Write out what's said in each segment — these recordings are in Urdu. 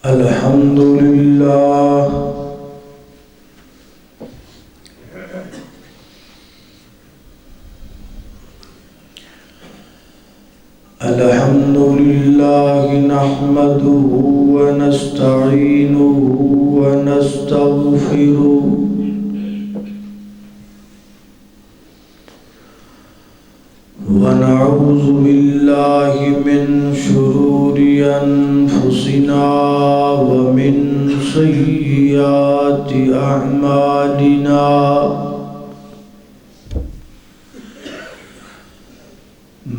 الحمد لله الحمد لله نحمده ونستعينه ونستغفره ونعوذ بالله من شرور أنفسنا ومن سيئات أعمالنا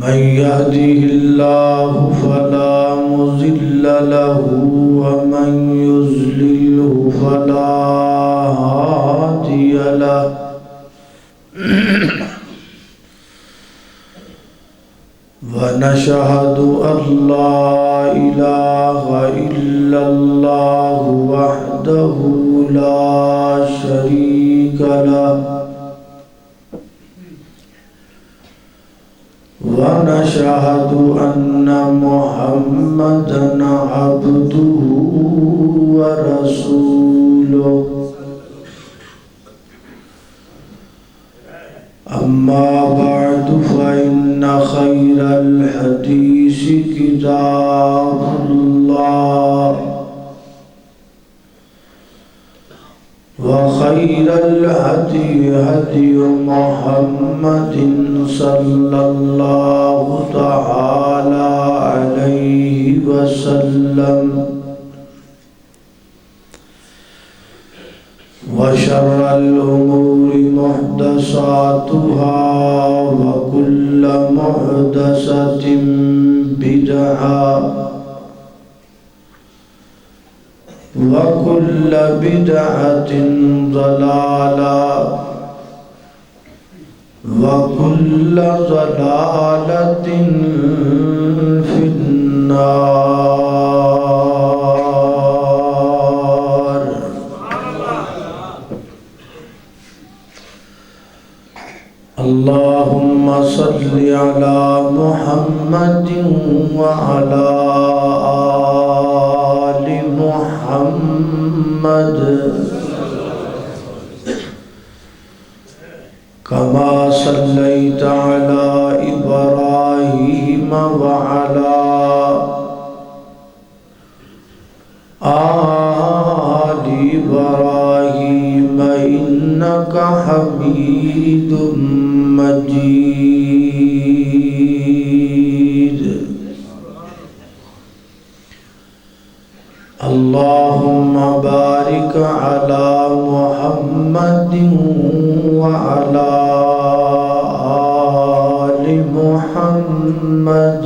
من يهده الله فلا مضل له ومن يضلل فلا هادي له ونشهد أن لا إله إلا الله وحده لا شريك له ونشهد أن محمدًا عبده ورسوله أما بعد فإن خير الحديث كتاب الله وخير الهدي هدي محمد صلى الله تعالى عليه وسلم وشر الأمور محدثاتها وكل محدثة بدعة وكل بدعة ضلالة وكل ضلالة في النار. اللهم صل على محمد وعلى آل محمد كما صليت على إبراهيم وعلى آل إبراهيم إنك حميد مجيد. اللهم بارك على محمد وعلى آل محمد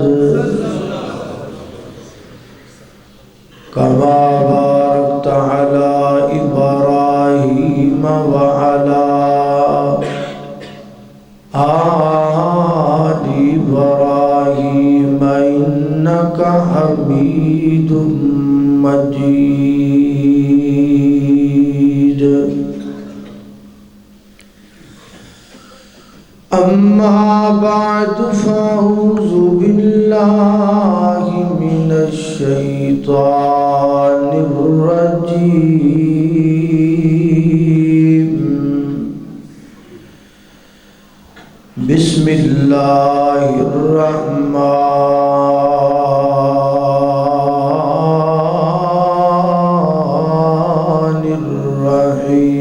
كما باركت على إبراهيم وعلى آل إبراهيم إنك حميد مجيد. أما بعد فأعوذ بالله من الشيطان الرجيم. بسم الله الرحمن الرحيم.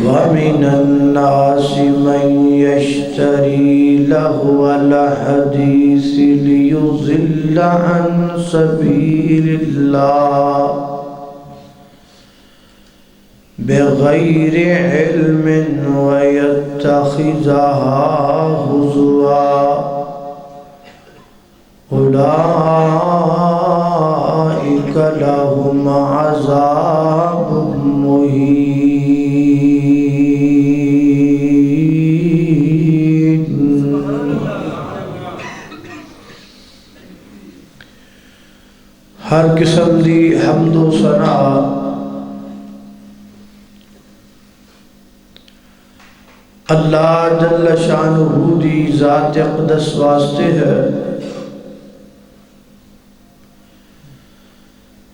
ومن الناس من يشتري لهو الحديث ليضل عن سبيل الله بغير علم ويتخذها هزوا أولئك لهم عذاب مهين. ہر قسم دی حمد و ثنا اللہ جل شانہ دی ذات اقدس واسطے ہے،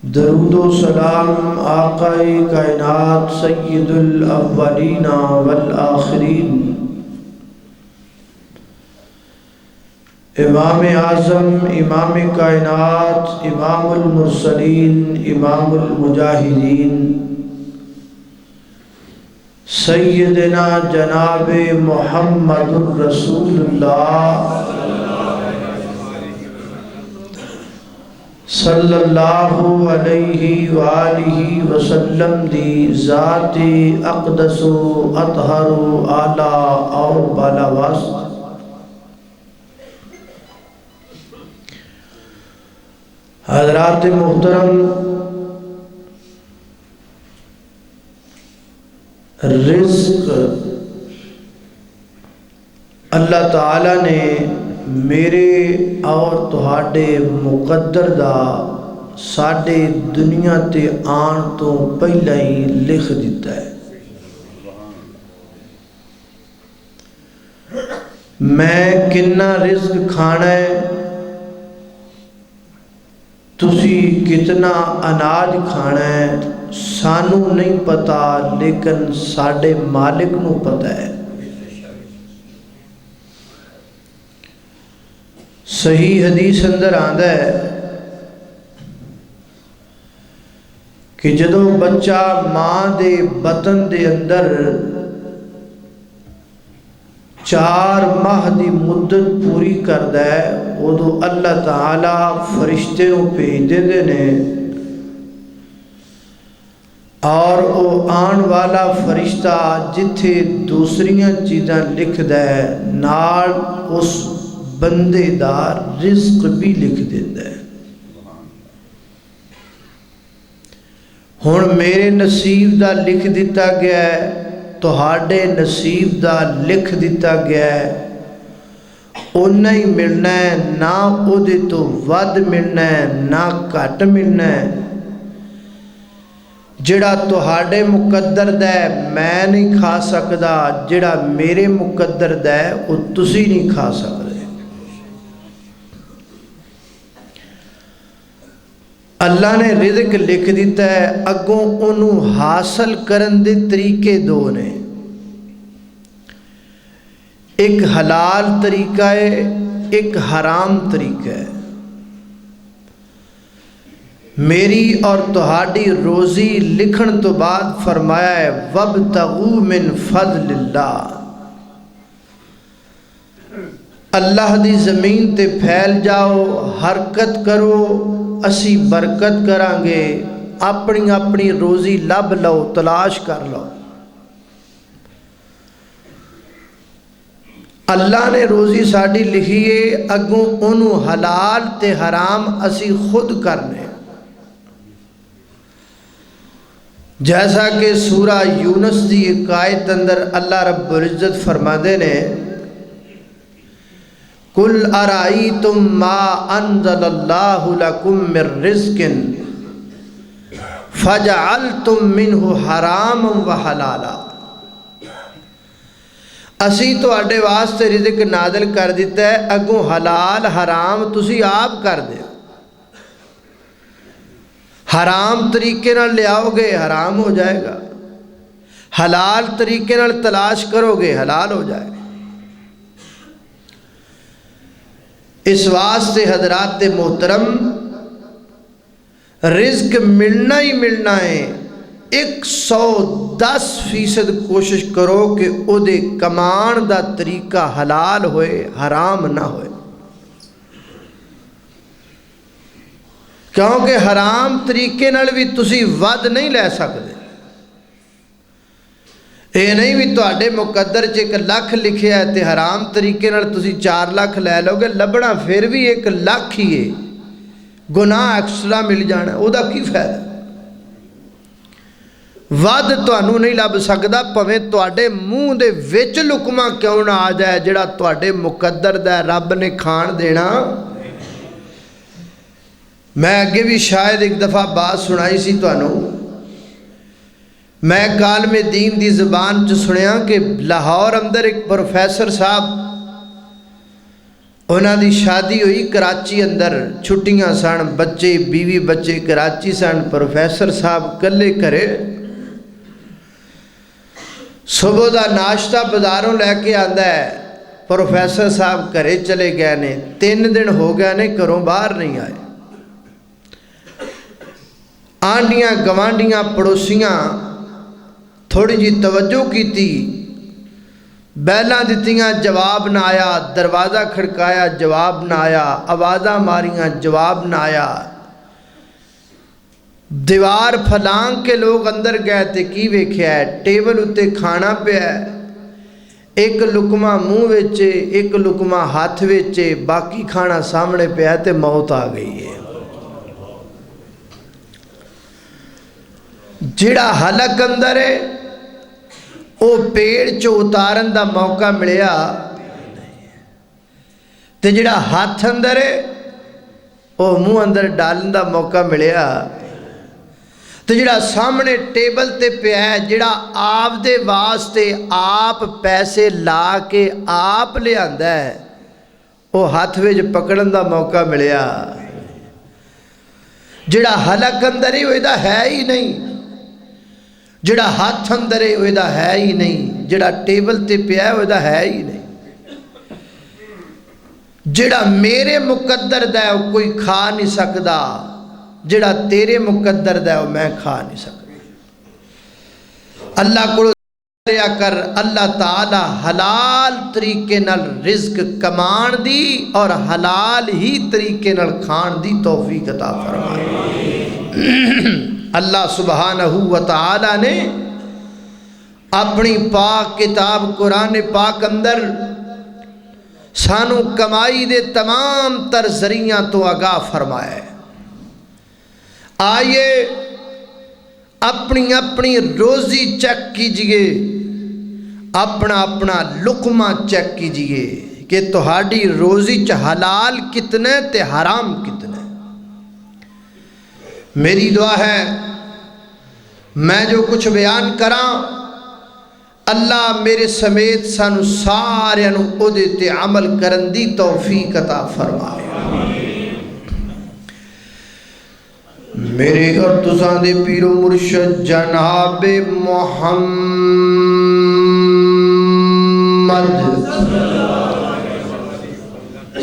درود و سلام آقائے کائنات سید الاولین والآخرین، امام اعظم، امام کائنات، امام المرسلین، امام المجاہدین، سیدنا جناب محمد الرسول اللہ صلی اللہ علیہ وآلہ وسلم دی ذات اقدس و اطہر و اعلیٰ اور بالا واسط حضرات محترم، رزق اللہ تعالی نے میرے اور تہاڈے مقدر دا ساڈے دنیا تے آن تو پہلا ہی لکھ دیتا ہے۔ میں کنا رزق کھانا ہے، تسی کتنا اناج کھانا ہے، سانو نہیں پتا، لیکن ساڈے مالک نو پتا ہے۔ صحیح حدیث اندر آندا ہے کہ جدو بچہ ماں دے بطن دے اندر 4 ماہ دی مدت پوری کردا ہے، ادو اللہ تعالی فرشتے نو بھیج دے نے، اور او آن والا فرشتہ جتھے دوسریاں چیزاں لکھ دے نال اس بندے دا رزق بھی لکھ دیتا ہے۔ ہن میرے نصیب دا لکھ دیتا گیا ہے، تہاڈے نصیب دا لکھ دیتا گیا ہے، اونا ہی ملنا ہے، نہ او دے تو ود ملنا ہے نہ گھٹ ملنا ہے۔ جڑا تہاڈے مقدر دا ہے میں نہیں کھا سکدا، جڑا میرے مقدر دا ہے وہ تسی نہیں کھا سکدے۔ اللہ نے رزق لکھ دیتا ہے، اگوں انہوں حاصل کرن دے طریقے دو نے، ایک حلال طریقہ ہے، ایک حرام طریقہ ہے۔ میری اور تہاڈی روزی لکھن تو بعد فرمایا ہے وَابْتَغُوا مِن فَضْلِ اللَّهِ، اللہ دی زمین تے پھیل جاؤ، حرکت کرو، اسی برکت کران گے، اپنی اپنی روزی لب لو، تلاش کر لو۔ اللہ نے روزی ساڑی لکھیے، اگوں انہوں حلال تے حرام اسی خود کرنے، جیسا کہ سورہ یونس دی ایک آیت اندر اللہ رب العزت فرما دے نے قُلْ أَرَأَيْتُمْ مَا أَنزَلَ اللَّهُ لَكُمْ مِنْ رِزْقٍ فَجَعَلْتُمْ مِنْهُ حَرَامًا وَحَلَالًا، اسی تو اڈے واسطے رزق نازل کر دیتا ہے، اگوں حلال حرام تسی آپ کر دے، حرام طریقے نال لے آؤ گے حرام ہو جائے گا، حلال طریقے نال تلاش کرو گے حلال ہو جائے گا۔ اس واسطے حضرات محترم، رزق ملنا ہی ملنا ہے، 110% کوشش کرو کہ او دے کمان دا طریقہ حلال ہوئے، حرام نہ ہوئے، کیونکہ حرام طریقے نال بھی تسی ود نہیں لے سکتے۔ اے نہیں بھی تواڈے مقدر چ 1 لاکھ لکھیا ہے تے حرام طریقے نال تسی 4 لاکھ لے لو گے، لبنا پھر بھی 1 لاکھ ہی ہے، گناہ ایکسٹرا مل جانا، او دا کی فائدہ؟ ود تانوں نہیں لب سکدا، پویں تواڈے منہ دے وچ لقمہ کیوں نہ آ جائے، جڑا تواڈے مقدر دا رب نے کھان دینا۔ میں اگے بھی شاید ایک دفعہ بات سنائی سی تانوں میں ایک عالم دین دی زبان چ سنیا کہ لاہور اندر ایک پروفیسر صاحب انہاں دی شادی ہوئی کراچی اندر، چھٹیاں سن، بچے بیوی بچے کراچی سن، پروفیسر صاحب کلے کرے صبح دا ناشتہ بازاروں لے کے آندا ہے، پروفیسر صاحب گھرے چلے گئے نے، 3 دن ہو گئے نے گھروں باہر نہیں آئے۔ آنڈیاں گوانڈیاں پڑوسیاں تھوڑی جی توجہ کی تھی، بیلاں دتیاں جواب نہ آیا، دروازہ کھڑکایا جواب نہ آیا، آوازاں ماریاں جواب نہ آیا، دیوار پھلانگ کے لوگ اندر گئے تے کی ویکھیا ہے، ٹیبل اتے کھانا پیا ہے، ایک لقمہ منہ وچے ایک لقمہ ہاتھ وچے، باقی کھانا سامنے پیا ہے تے موت آ گئی ہے۔ جڑا حلق اندر ہے وہ پیڑ چو اتارن دا موقع ملیا تے جڑا ہاتھ اندر ہے وہ منہ اندر ڈالن دا موقع ملیا تے جڑا سامنے ٹیبل تے پیا ہے، جڑا آپ دے واسطے آپ پیسے لا کے آپ لے آندا ہے، وہ ہاتھ وچ پکڑن دا موقع ملیا۔ جڑا حلق اندر ہی وہ دا ہے ہی نہیں، جڑا ہاتھ اندر ہے وہ دا ہے ہی نہیں، جڑا ٹیبل تے پیا ہے وہ دا ہے ہی نہیں۔ جڑا میرے مقدر دا ہے وہ کوئی کھا نہیں سکدا، جڑا تیرے مقدر دا ہے وہ میں کھا نہیں سکدا۔ اللہ کو دعا کر اللہ تعالی حلال طریقے نال رزق کمان دی اور حلال ہی طریقے نال کھان دی توفیق عطا فرمائے۔ اللہ سبحانہ و تعالی نے اپنی پاک کتاب قرآن پاک اندر سانو کمائی دے تمام تر ذریعہ تو آگاہ فرمایا ہے۔ آئیے اپنی اپنی روزی چیک کیجئے، اپنا اپنا لقمہ چیک کیجئے کہ تہاڈی روزی چ حلال کتنے تے حرام کتنے۔ میری دعا ہے میں جو کچھ بیان کراں اللہ میرے سمیت سانو سارے اودے تے عمل کرن دی توفیق عطا فرمائے۔ میرے اور تساں دے پیر و مرشد جناب محمد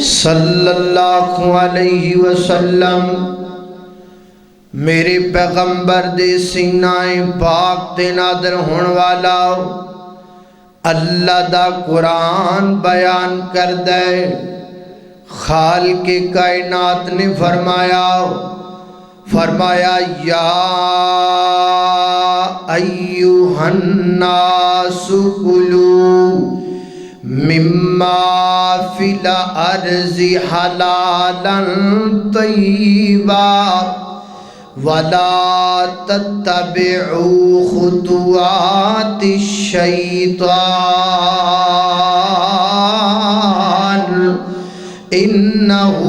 صلی اللہ علیہ وسلم میرے پیغمبر دے سینہ پاک تے نادر ہون والا اللہ دا قرآن بیان کر دے۔ خالق کائنات نے فرمایا یا ایوہ الناس کلوا مما فی الارض حلالا طیبا وَلَا تَتَّبِعُوا خُطُوَاتِ الشَّيْطَانِ إِنَّهُ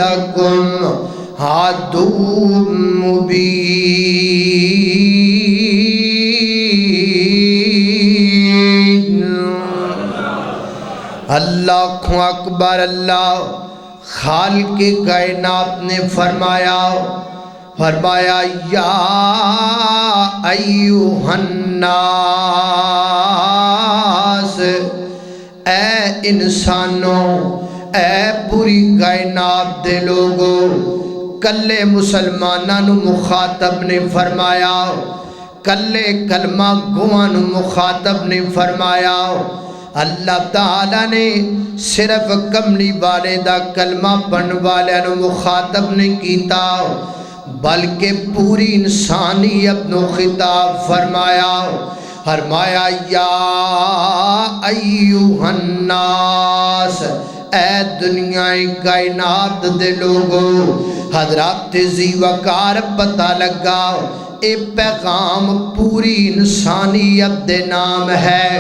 لَكُمْ عَدُوٌّ مُّبِينٌ۔ اللہ اکبر۔ اللہ خالق کائنات نے فرمایا یا ایوہ الناس، اے انسانوں، اے پوری کائنات دے لوگوں، کلے مسلماناں نو مخاطب نے فرمایا، کلے کلمہ گواں نو مخاطب نے فرمایا۔ اللہ تعالیٰ نے صرف کملی والے دا کلمہ پڑھن والے نو مخاطب نے کیتا بلکہ پوری انسانیت نو خطاب فرمایا یا ایوہ الناس، اے دنیا کائنات دے لوگوں۔ حضرات زی وقار پتہ لگا اے پیغام پوری انسانیت دے نام ہے،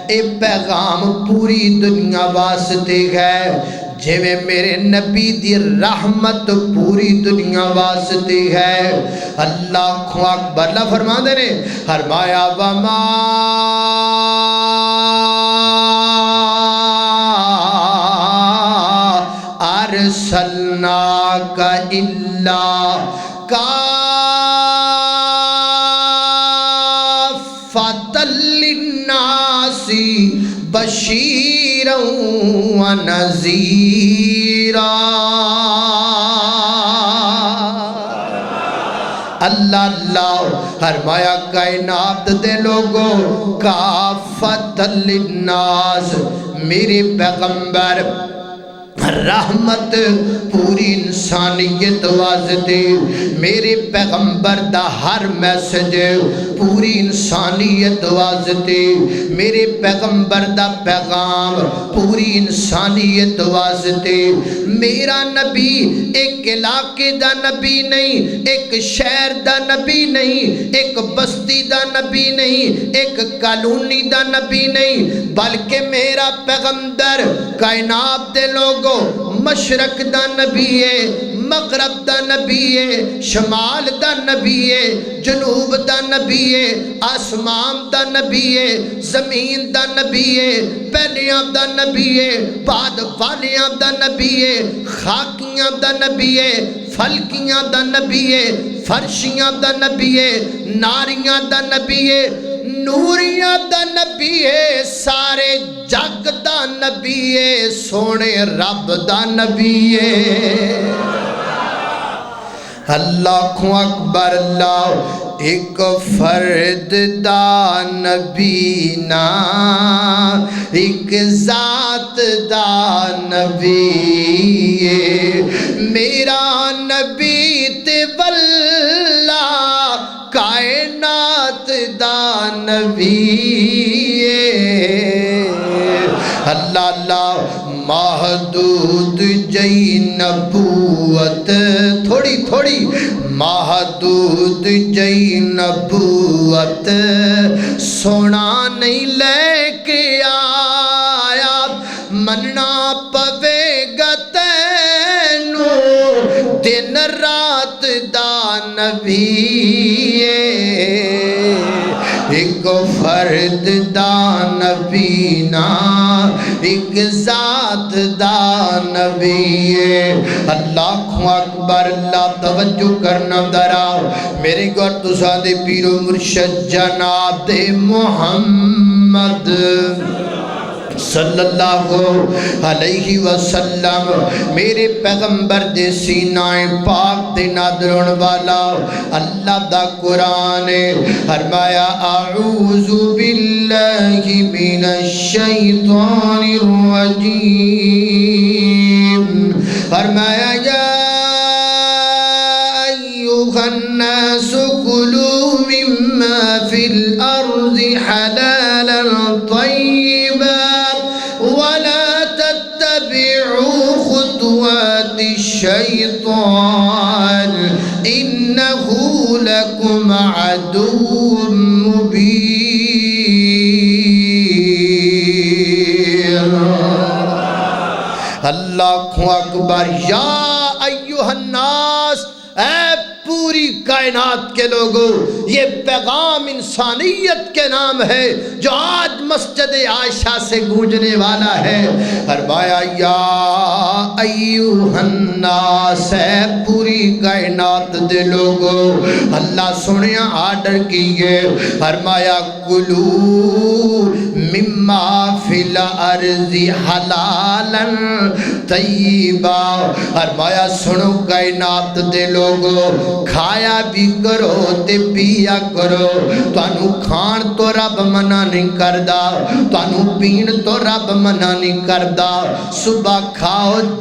اے پیغام پوری دنیا واسطے ہے۔ جویں میرے نبی دی رحمت پوری دنیا واسطے ہے۔ اللہ اکبر، اللہ فرما دے نے فرمایا وما ارسلناک الا کافۃ للناس بشیرا ونذیرا۔ اللہ فرمایا کائنات دے لوگوں کافۃ للناس، میرے پیغمبر رحمت پوری انسانیت واسطے، میرے پیغمبر دا ہر میسج پوری انسانیت واسطے، میرے پیغمبر دا پیغام پوری انسانیت واسطے۔ میرا نبی ایک علاقے دا نبی نہیں، ایک شہر دا نبی نہیں، ایک بستی دا نبی نہیں، ایک کالونی دا نبی نہیں، بلکہ میرا پیغمبر کائنات دے لوگوں مشرق دا نبی ہے، مغرب دا نبی ہے، شمال دا نبی ہے، جنوب دا نبی ہے، آسمان دا نبی ہے، زمین دا نبی ہے، پہلیاں دا نبی ہے، بعد والیاں دا نبی ہے، خاکیاں دا نبی ہے، فلکیاں دا نبی ہے، فرشیاں دا نبی ہے، ناریاں دا نبی ہے، نوریاں دا نبی ہے، سارے جگ دا نبی ہے، سونے رب دا نبی ہے۔ اللہ اکبر، اللہ ایک فرد دا نبی نا، ایک ذات دا نبی ہے، میرا نبی تے واللہ کائنات دا نبی ہے۔ اللہ اللہ محدود جئی نبوت، تھوڑی تھوڑی محدود جئی نبوت، سونا نہیں لے کے آیا، مننا پوے گا تینو، دن رات دا نبی ہے، ایک فرد دا نبی نا، ایک ذات دا نبی ہے۔ اللہ اکبر، اللہ توجہ کرنا درا میرے گھر تساں دے پیر و مرشد جناب دے محمد صلی اللہ علیہ وسلم، میرے پیغمبر دے سینہ پاک دے نادرون والا اللہ دا قرآن فرمایا اعوذ باللہ من الشیطان الرجیم، فرمایا یا ایوہ الناس کلوا مما فی الارض حلالا طیبا ولا تتبعوا خطوات الشیطان انه لکم عدو مبین۔ اللہ اکبر، یا ایوہ الناس، اے پوری کائنات کے لوگوں، یہ پیغام انسانیت کے نام ہے جو آج مسجد عائشہ سے گونجنے والا ہے۔ فرمایا یا ایوہ الناس، اے پوری کائنات دے لوگوں، اللہ سنیا آرڈر کیے، فرمایا کلو مما فی الارض حلالا طیبا، فرمایا سنو کائنات دے لوگوں، کھایا بھی کرو تے پیا کرو، تانوں کھان تو رب منع نہیں کردا، تانوں پین تو رب منع نہیں کردا، صبح کھاؤ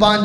5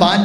5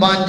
5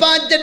5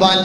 5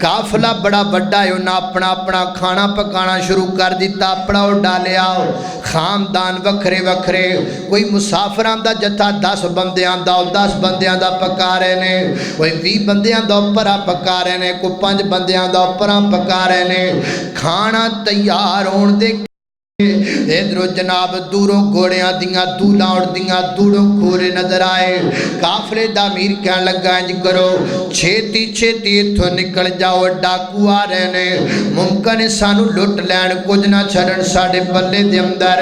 قافلہ بڑا بڑا ہے، انہاں اپنا اپنا کھانا پکانا شروع کر دیتا، اپنا وہ ڈالیا خاندان وکھرے وکھرے، کوئی مسافران دا جتھا 10 بندیاں دا 10 بندیاں دا پکا رہے نے، کوئی 20 بندیاں دا اوپرا پکا رہے نے، کوئی 5 بندیاں دا اوپرا پکا رہے نے، کھانا تیار ہون دے ادھرو جناب دوروں گھوڑیاں دیاں دولا اور دیاں دوڑوں گھوڑے نظر آئے، قافلے دا امیر کہنے لگا انج کرو چھیتی چھیتی اتھو نکل جاؤ، ڈاکو آ رہے نے، ممکن ہے سانو لٹ لین کچھ نہ چھڑن ساڑھے بلے دے اندر،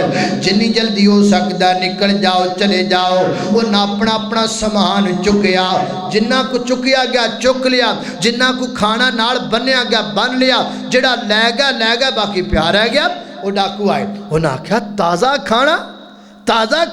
جنی جلدی ہو سکتا نکل جاؤ چلے جاؤ۔ وہ اپنا اپنا سامان چکیا، جنہ کو چکیا گیا چک لیا، جنہ کو کھانا نال بنیا گیا بن لیا، جڑا لے گیا باقی پیار رہ گیا۔ وہ ڈاکو آئے، انہاں کہا تازہ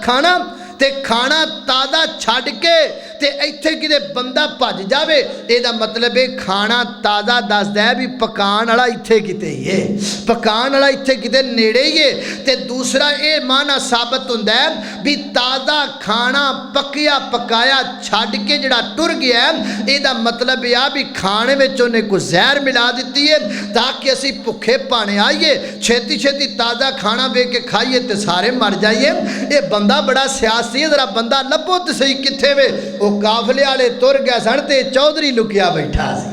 کھانا تے کھانا تازہ چھڑ کے تے ایتھے کدے بندہ بھج جاوے، اے دا مطلب ہے کھانا تازہ دس دے بھی پکان والا ایتھے کتے ہی ہے، پکان والا ایتھے کتے نیڑے ہی ہے۔ تے دوسرا اے معنی ثابت ہوندا ہے بھی تازہ کھانا پکیا پکایا چھڑ کے جڑا ٹر گیا ہے، اے دا مطلب ہے بھی کھانے وچ اونے کو زہر ملا دیتی ہے تاکہ اسی بھکھے پانے آئیے، چھیتی چھیتی تازہ کھانا بے کے کھائیے تے سارے مر جائیے۔ اے بندہ بڑا سیاسی ہے، ذرا بندہ لبو تے صحیح کتھے وے؟ وہ قافلے والے تر گئے سن تے چودھری لکیا بیٹھا سی،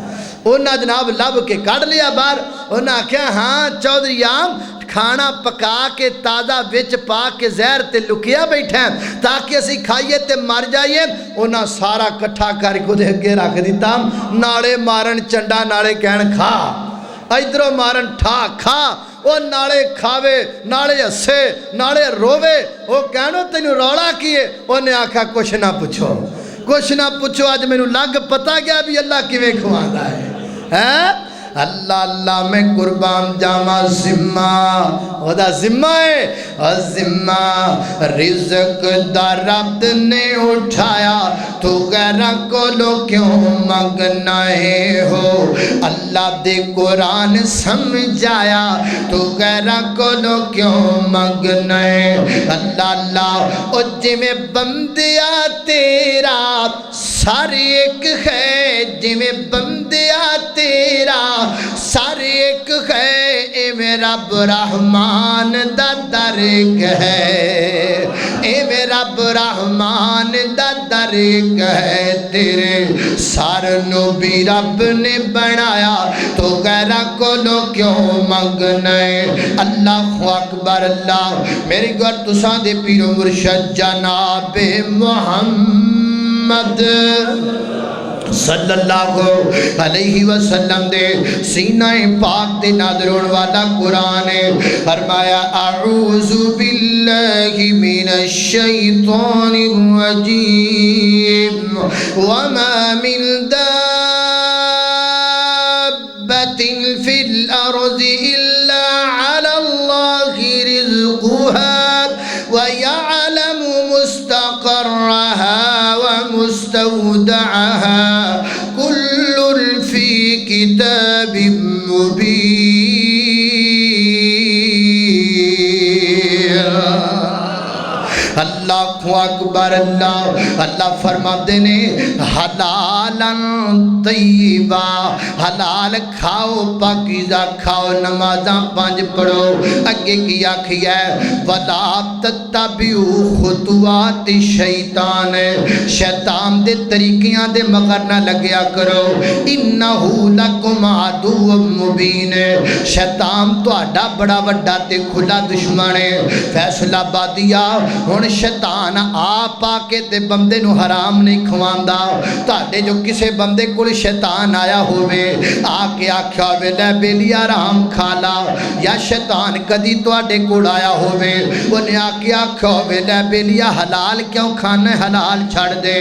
انہاں جناب لب کے کڑ لیا باہر، انہاں کہا ہاں چودھری آم کھانا پکا کے تازہ وچ پا کے زہر تے لکیا بیٹھا ہے تاکہ اسی کھائیے تے مر جائیے۔ انہاں سارا کٹھا کر کے دے اگے رکھ دیتا، نالے مارن چنڈا نالے کہن کھا، ادھروں مارن ٹھا کھا، وہ نالے کھاوے نالے ہسے نالے رووے، وہ کہنو تینوں روڑا کیے، انہیں آکھا کچھ نہ پوچھو آج میں لگ پتا گیا بھی اللہ کیویں کھواندا ہے۔ اللہ اللہ میں قربان جاما ذمہ او دا ذمہ ہے، ذمہ رزق دا رب نے اٹھایا تو غیرہ کو لو کیوں منگنا ہے ہو، اللہ دے قرآن سمجھایا تو غیرہ کو لو کیوں منگنا ہے۔ اللہ اللہ او جی میں بندیا تیرا سارے ایک ہے، جی میں بندیا تیرا سارے ایک ہے، اے میرا رحمان دا در ایک ہے، اے میرا رحمان دا در ایک ہے، تیرے سار نو بھی رب نے بنایا تو غیرہ کو لو کیوں منگنا ہے۔ اللہ اکبر اللہ، میری گوھر تساں دے پیر و مرشد جناب محمد صلی اللہ علیہ وسلم دے سینہ پاک دے نادرون والا قرآن ہے۔ فرمایا اعوذ باللہ من الشیطان الرجیم وما من دابت فی الارض الا علی اللہ رزقها ویعلم مستقرها ومستودعها كل في كتاب مبين۔ اللہ اکبر اللہ، اللہ فرما دینے حلالا طیبا، حلال کھاؤ پاکیزہ کھاؤ، نمازاں 5 پڑھو، اگے کی آکھی ہے وَلَا تَتَّبِعُوا خُطُوَاتِ الشَّیطان، شیطان دے طریقیاں دے مگر نہ لگیا کرو، اِنَّهُ لَكُمْ عَدُوٌّ مُبِینٌ، شیطان تو آڈا بڑا وڈا تے کھلا دشمن ہے۔ فیصلہ بادیا ہون شیطان آپ آکے تے بندے نو حرام نہیں کھواندا، تاڑے جو کسے بندے کل شیطان آیا ہوئے آکے آکھیا ہوئے لے بیلی آرام کھالا، یا شیطان کدی تواڈے کول آیا ہوئے انہیں آکے آکھیا ہوئے لے بیلی حلال کیوں کھانے حلال چھڑ دے،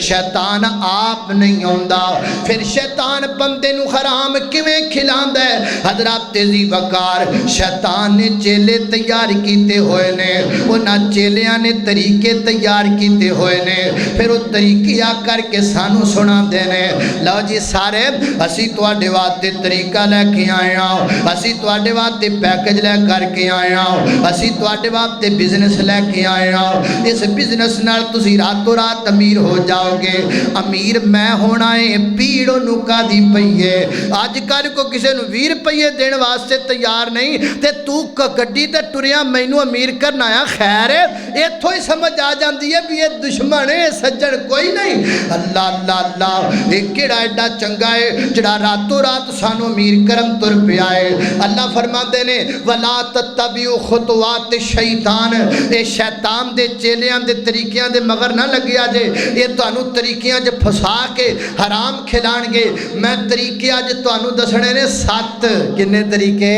شیطان آپ نہیں ہوندا، پھر شیطان بندے نو حرام کیویں کھلاندا ہے۔ حضرات تیزی وقار شیطان نے چیلے تیار کیتے ہوئے نے، انہاں چیلیاں نے طریقے تیار کیتے ہوئے نے پھر وہ طریقے آ کر کے سانو سنا دینے لو جی سارے اسی تواڈے واسطے طریقہ لے کے آئے ہاں اسی تواڈے واسطے پیکج لے کر کے آئے ہاں اسی تواڈے واسطے بزنس لے کے آئے ہاں اس بزنس نال تسی راتوں رات امیر ہو جاؤ گے امیر میں ہونا ہے پیڑ نکا دی پئیے آج کل کو کسے نو 20 روپے دین واسطے تیار نہیں تے تو گڈی تے ٹریا مینوں امیر کرنا ہے خیر ہے ایتھوں ہی سمجھ آ جاندی ہے بھی یہ دشمن ہے سجن کوئی نہیں اللہ اللہ اللہ ایک کیڑا ایڈا چنگا ہے جڑا راتوں رات سانو امیر کرم تر پیا ہے اللہ فرماندے نے ولا تتبعوا خطوات الشیطان اے شیطان دے چیلیاں دے طریقیاں دے مگر نہ لگیا جے یہ تانوں طریقیاں جے پھسا کے حرام کھلان گے میں طریقے اج تانوں دسنے نے 7 کنے طریقے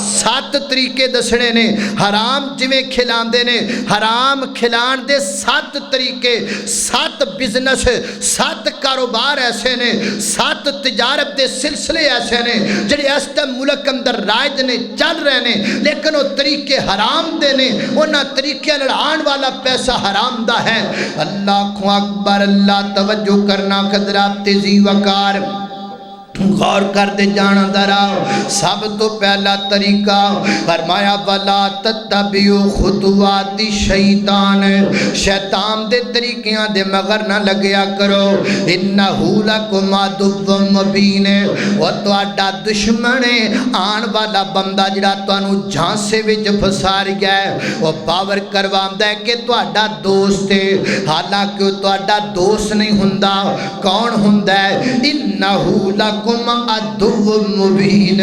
7 طریقے دسنے نے حرام جویں کھلاندے نے حرام کھلان دے 7 طریقے 7 بزنس 7 کاروبار ایسے نے 7 تجارت دے سلسلے ایسے نے جڑے اس ٹائم ملک اندر رائج نے چل رہے نے لیکن وہ طریقے حرام دے نے انہاں طریقے لڑان والا پیسہ حرام دا ہے اللہ اکبر اللہ توجہ کرنا قدرات تیزی وقار غور کر دے جانا دراؤ سب تو پہلا طریقہ فرمایا ولا تتبعوا خطوات شیطان شیطان دے طریقیاں دے مگر نہ لگیا کرو انہو لکم عدو مبین وہ تواڈا دشمن آن والا بندہ جڑا تانوں جھانسے وچ پھسار گیا ہے وہ باور کرواندا ہے کہ تواڈا دوست ہے حالانکہ وہ تواڈا دوست نہیں ہوندا کون ہوندا ہے انہو لکم عدو مبین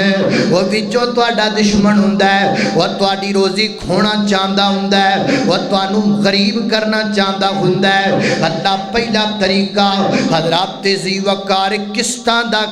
وہ وچوں تواڈا دشمن ہوندا ہے وہ تواڈی روزی کھونا چاہندا ہوندا ہے وہ تانوں غریب کرنا چاہندا ہوندا ہے اللہ پہلا طریقہ حضرات تیزی وقار قسطاں دا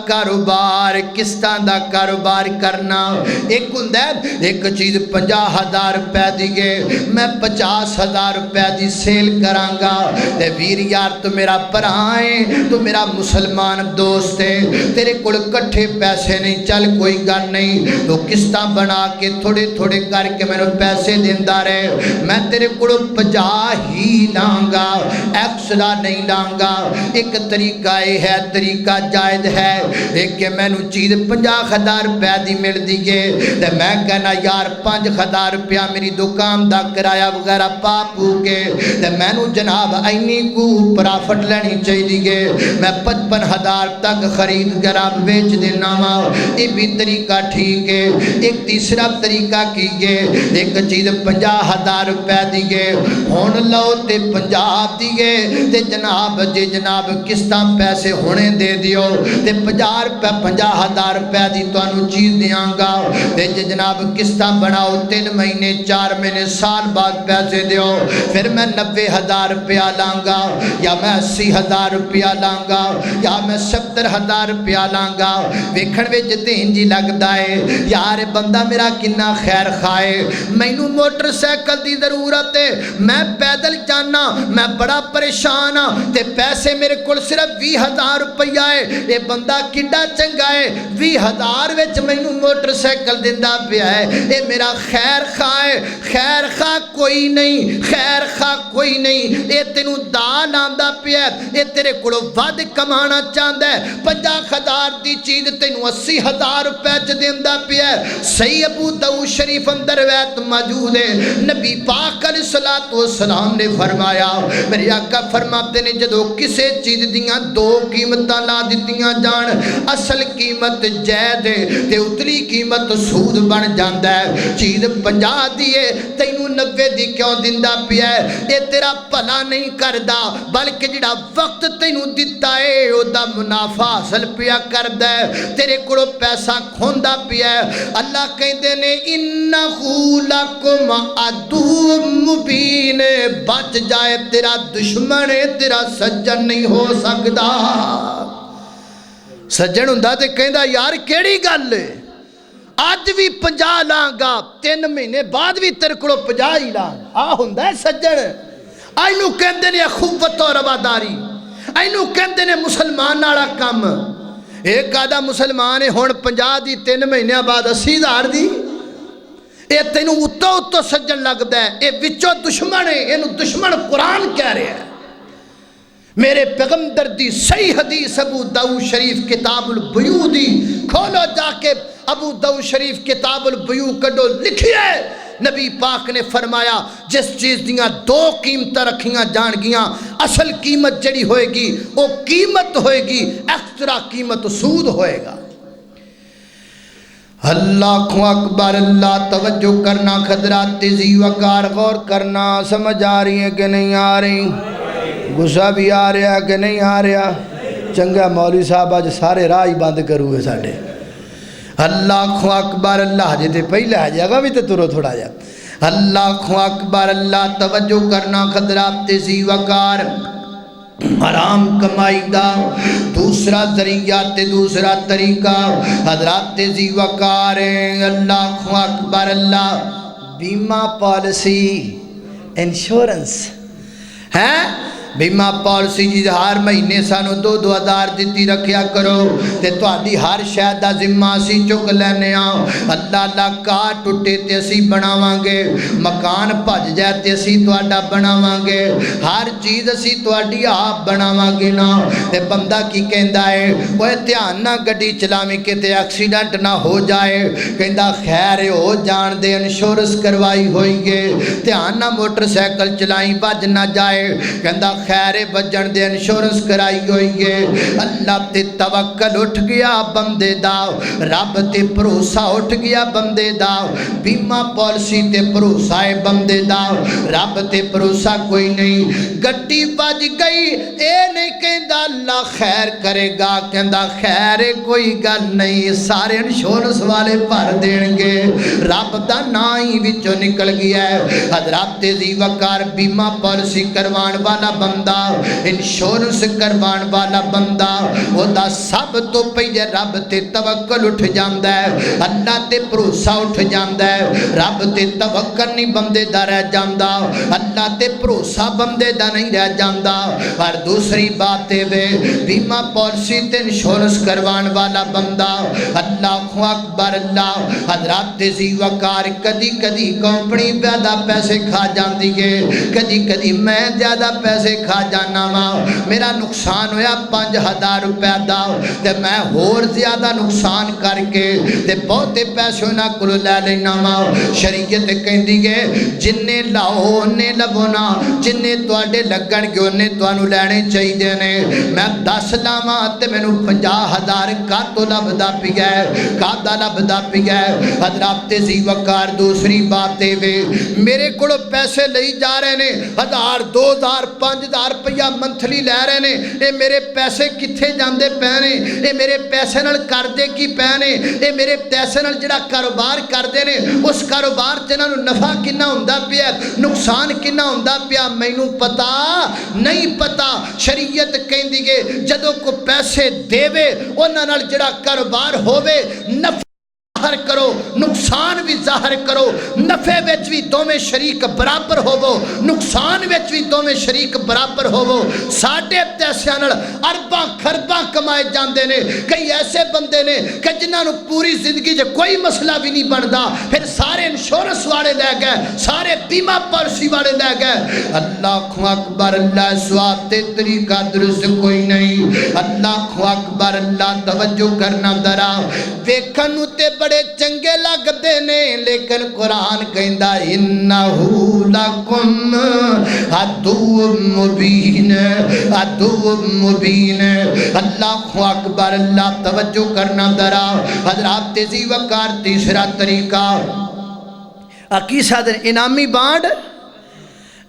کاروبار کرنا ایک ہوندا ہے ایک چیز 50,000 روپے دی گے میں 50,000 روپے دی سیل کراں گا تے ویر یار تو میرا بھرا ہے تو میرا مسلمان دوست ہے تیرے کول کٹھے پیسے نہیں چل کوئی گل نہیں تو قسطاں بنا کے تھوڑے تھوڑے کر کے میں پیسے دیندا رہے میں تیرے کول 50 ہی لاں گا ایکسٹرا نہیں لاں گا ایک طریقہ یہ ہے طریقہ جائز ہے ایک کہ میں نو چیز 50,000 روپے دی مل دی گئے تے میں کہنا یار 5,000 روپیہ میری دکان دا کرایہ وغیرہ پا پو کے تے میں نو جناب اینی کو پرافٹ لینی چاہیے گئے میں 55,000 تک خرید گرام بیچ دینا ماں یہ بھی طریقہ ٹھیک ہے ایک تیسرا طریقہ کیجئے ایک چیز 50,000 روپے دیگے ہون لو تے 50 دیگے تے جناب جے جناب قسطاں پیسے ہونے دے دیو تے 50,000 روپے دی تو انو چیز دیاں گا تے جے جناب قسطاں بناؤ 3 مہینے 4 مہینے سال بعد پیسے دیو پھر میں 90,000 روپیہ لانگا یا میں 80,000 روپیہ لانگا یا میں 70,000 روپیہ لانگا ویکھن وچ دین جی لگدا ہے یار بندہ میرا کنا خیر خائے مینوں موٹر سائیکل دی ضرورت ہے میں پیدل جانا میں بڑا پریشان ہاں تے پیسے میرے کول صرف 20,000 روپیہ ہے یہ بندہ کڈا چنگا ہے 20,000 وچ مینوں موٹر سائیکل دیندا پیا ہے اے میرا خیر خواہ کوئی نہیں خیر خواہ کوئی نہیں اے تینوں دال آندا پیا اے تیرے کولوں ود کمانا چاہندا ہے 50,000 دی چیز تینوں 80,000 روپے چ دیندا پیا ہے صحیح ابو داؤد شریف اندر روایت موجود ہے نبی پاک علیہ الصلوۃ والسلام نے فرمایا میرے آقا فرماتے نے جدوں کسے چیز دیاں 2 قیمتاں لا دتیاں جان اصل قیمت جائز ہے تے اتلی قیمت سود بن جاندا ہے چیز 50 دی ہے تینوں 90 دی کیوں دیندا پیا ہے اے تیرا بھلا نہیں کردا بلکہ جڑا وقت تینوں دتا ہے او دا منافع حاصل پیا کردا ہے تیرے کولو پیسہ کھوندا پیا ہے اللہ کہندے نے انہو لکم عدو مبین بچ جائے تیرا دشمن تیرا سجن نہیں ہو سکدا سجن ہوندا تے کہندا یار کیڑی گل ہے آج بھی 50 لاں گا 3 مہینے بعد بھی تیرے کولو 50 ہی لاں آ ہوندا ہے سجن اینو کہندے نے اخوت و رواداری اینو کہندے نے مسلمان والا کم ایک آدھا مسلمان ہے ہن 50 دی 3 مہینے بعد 80,000 دی یہ تینوں اتو اتو سجن لگتا ہے، یہ وچوں دشمن ہے، یہ دشمن قرآن کہہ رہے ہیں۔ میرے پیغمبر دی صحیح حدیث ابو داؤد شریف کتاب البیوع دی کھولو جا کے، ابو داؤد شریف کتاب البیوع کڈو، لکھیے نبی پاک نے فرمایا جس چیز دیاں دو قیمت رکھیاں جان گیاں، اصل قیمت جڑی ہوئے گی وہ قیمت ہوئے گی، ایکسٹرا قیمت سود ہوئے گا۔ اللہ اکبر، اللہ توجہ کرنا، خضرات ذی وقار غور کرنا، سمجھ آ رہی ہے کہ نہیں آ رہی؟ غصہ بھی آ رہا ہے کہ نہیں آ رہا؟ چنگا مولوی صاحب آج سارے راہ ہی بند کروئے ساڑھے۔ اللہ اکبر، اللہ جی تے پہلے آ جائے گا بھی تے ترو تھوڑا جا۔ اللہ اکبر، اللہ توجہ کرنا، خضرات ذی وقار حرام کمائی دا دوسرا ذریعہ تے دوسرا طریقہ حضرات ذی وقار، اللہ اکبر، اللہ بیمہ پالیسی انشورنس ہے، بیمہ پالیسی جی ہر مہینے سانو 2,000 دیتی رکھیا کرو تے تہاڈی ہر شے دا ذمہ اسی چک لینے ہاں۔ اللہ اللہ کار ٹوٹے تے اسی بناواں گے، مکان بھج جائے تے اسی تہاڈا بناواں گے، ہر چیز اسی تہاڈی آپ بناواں گے نا۔ تے بندہ کی کہندا ہے اوے دھیان نہ گڈی چلاویں کتے ایکسیڈنٹ نہ ہو جائے، کہندا خیر ہو جان دے، انشورنس کروائی ہوئی ہے، دھیان نہ موٹر سائیکل چلائیں بج نہ جائے، کہندا خیر بجن دے، انشورنس کرائی ہوئی ہے۔ اللہ تے توکل اٹھ گیا بندے دا، رب تے بھروسہ اٹھ گیا بندے دا، بیمہ پالیسی تے بھروسہ ہے بندے دا، رب تے بھروسہ کوئی نہیں۔ گڈی بج گئی اے نہیں کہندا اللہ خیر کرے گا، کہندا خیر کوئی گل نہیں، سارے انشورنس والے بھر دین گے، رب دا نا ہی وچوں نکل گیا ہے۔ حضرات ذی وقار بیمہ پالیسی کروان والا بندہ، انشورنس کروان والا بندہ، وہ دا سب تو پہلے رب تے توکل اٹھ جاندہ ہے، اللہ تے بھروسہ اٹھ جاندہ ہے، رب تے توکل نہیں بندے دا رہ جاندہ، اللہ تے بھروسہ بندے دا نہیں رہ جاندہ۔ اور دوسری بات ہے بیمہ پالیسی تے انشورنس کروان والا بندہ، اللہ اکبر، اللہ حضرات ذی وقار کدی کدی کمپنی زیادہ پیسے کھا جاندی ہے، کدی کدی میں زیادہ پیسے کھا جانا ماں، میرا نقصان ہویا 5,000 روپے دا تے میں اور زیادہ نقصان کر کے تے بہتے پیسے نہ کلو لے لینا ماں۔ شریعت کہندی ہے جننے لاؤ نے لبونا، جننے تواڈے لگن گے انہیں توانو لینے چاہی دینے، میں 10 لاواں تے میں نو 50,000 کا تو لبدا پی گئے، کا دا لبدا پی گئے۔ حضرات ذی وقار دوسری باتیں وے میرے کڑو پیسے لئی جا رہے نے 1,000 2,000 5,000 روپیہ منتھلی لے رہے نے، اے میرے پیسے کتھے جاندے پینے، اے میرے پیسے نال کردے کی پینے، اے میرے پیسے نال جڑا کاروبار کردے نے اس کاروبار تے انہاں نوں نفع کنا ہوندا پیا، نقصان کنا ہوندا پیا، مینوں پتا نہیں پتا۔ شریعت کہندی ہے جدوں کو پیسے دیوے انہاں نال جڑا کاروبار ہووے نفع ظاہر کرو، نقصان بھی ظاہر کرو، نفع وچ بھی دوویں شریک برابر ہوو، نقصان وچ بھی دوویں شریک برابر ہوو۔ ساڈے پیسیاں نال ارباں خرباں کمائے جاندے نے، کئی ایسے بندے نے کہ جنہاں نوں پوری زندگی جو کوئی مسئلہ بھی نہیں بندا، پھر سارے انشورنس والے لے گئے، سارے بیمہ پالیسی والے لے گئے۔ اللہ اکبر، اللہ سواب تے طریقہ درست کوئی نہیں۔ اللہ اکبر، اللہ توجہ کرنا ذرا، ویکھن تے بڑے چنگے لگ دے نے لیکن قرآن کہندا انہو لکم عدو مبین، عدو مبین۔ اللہ اکبر، اللہ توجہ کرنا ذرا۔ حضرات ذی وقار تیسرا طریقہ عقیصہ دن انعامی بانڈ،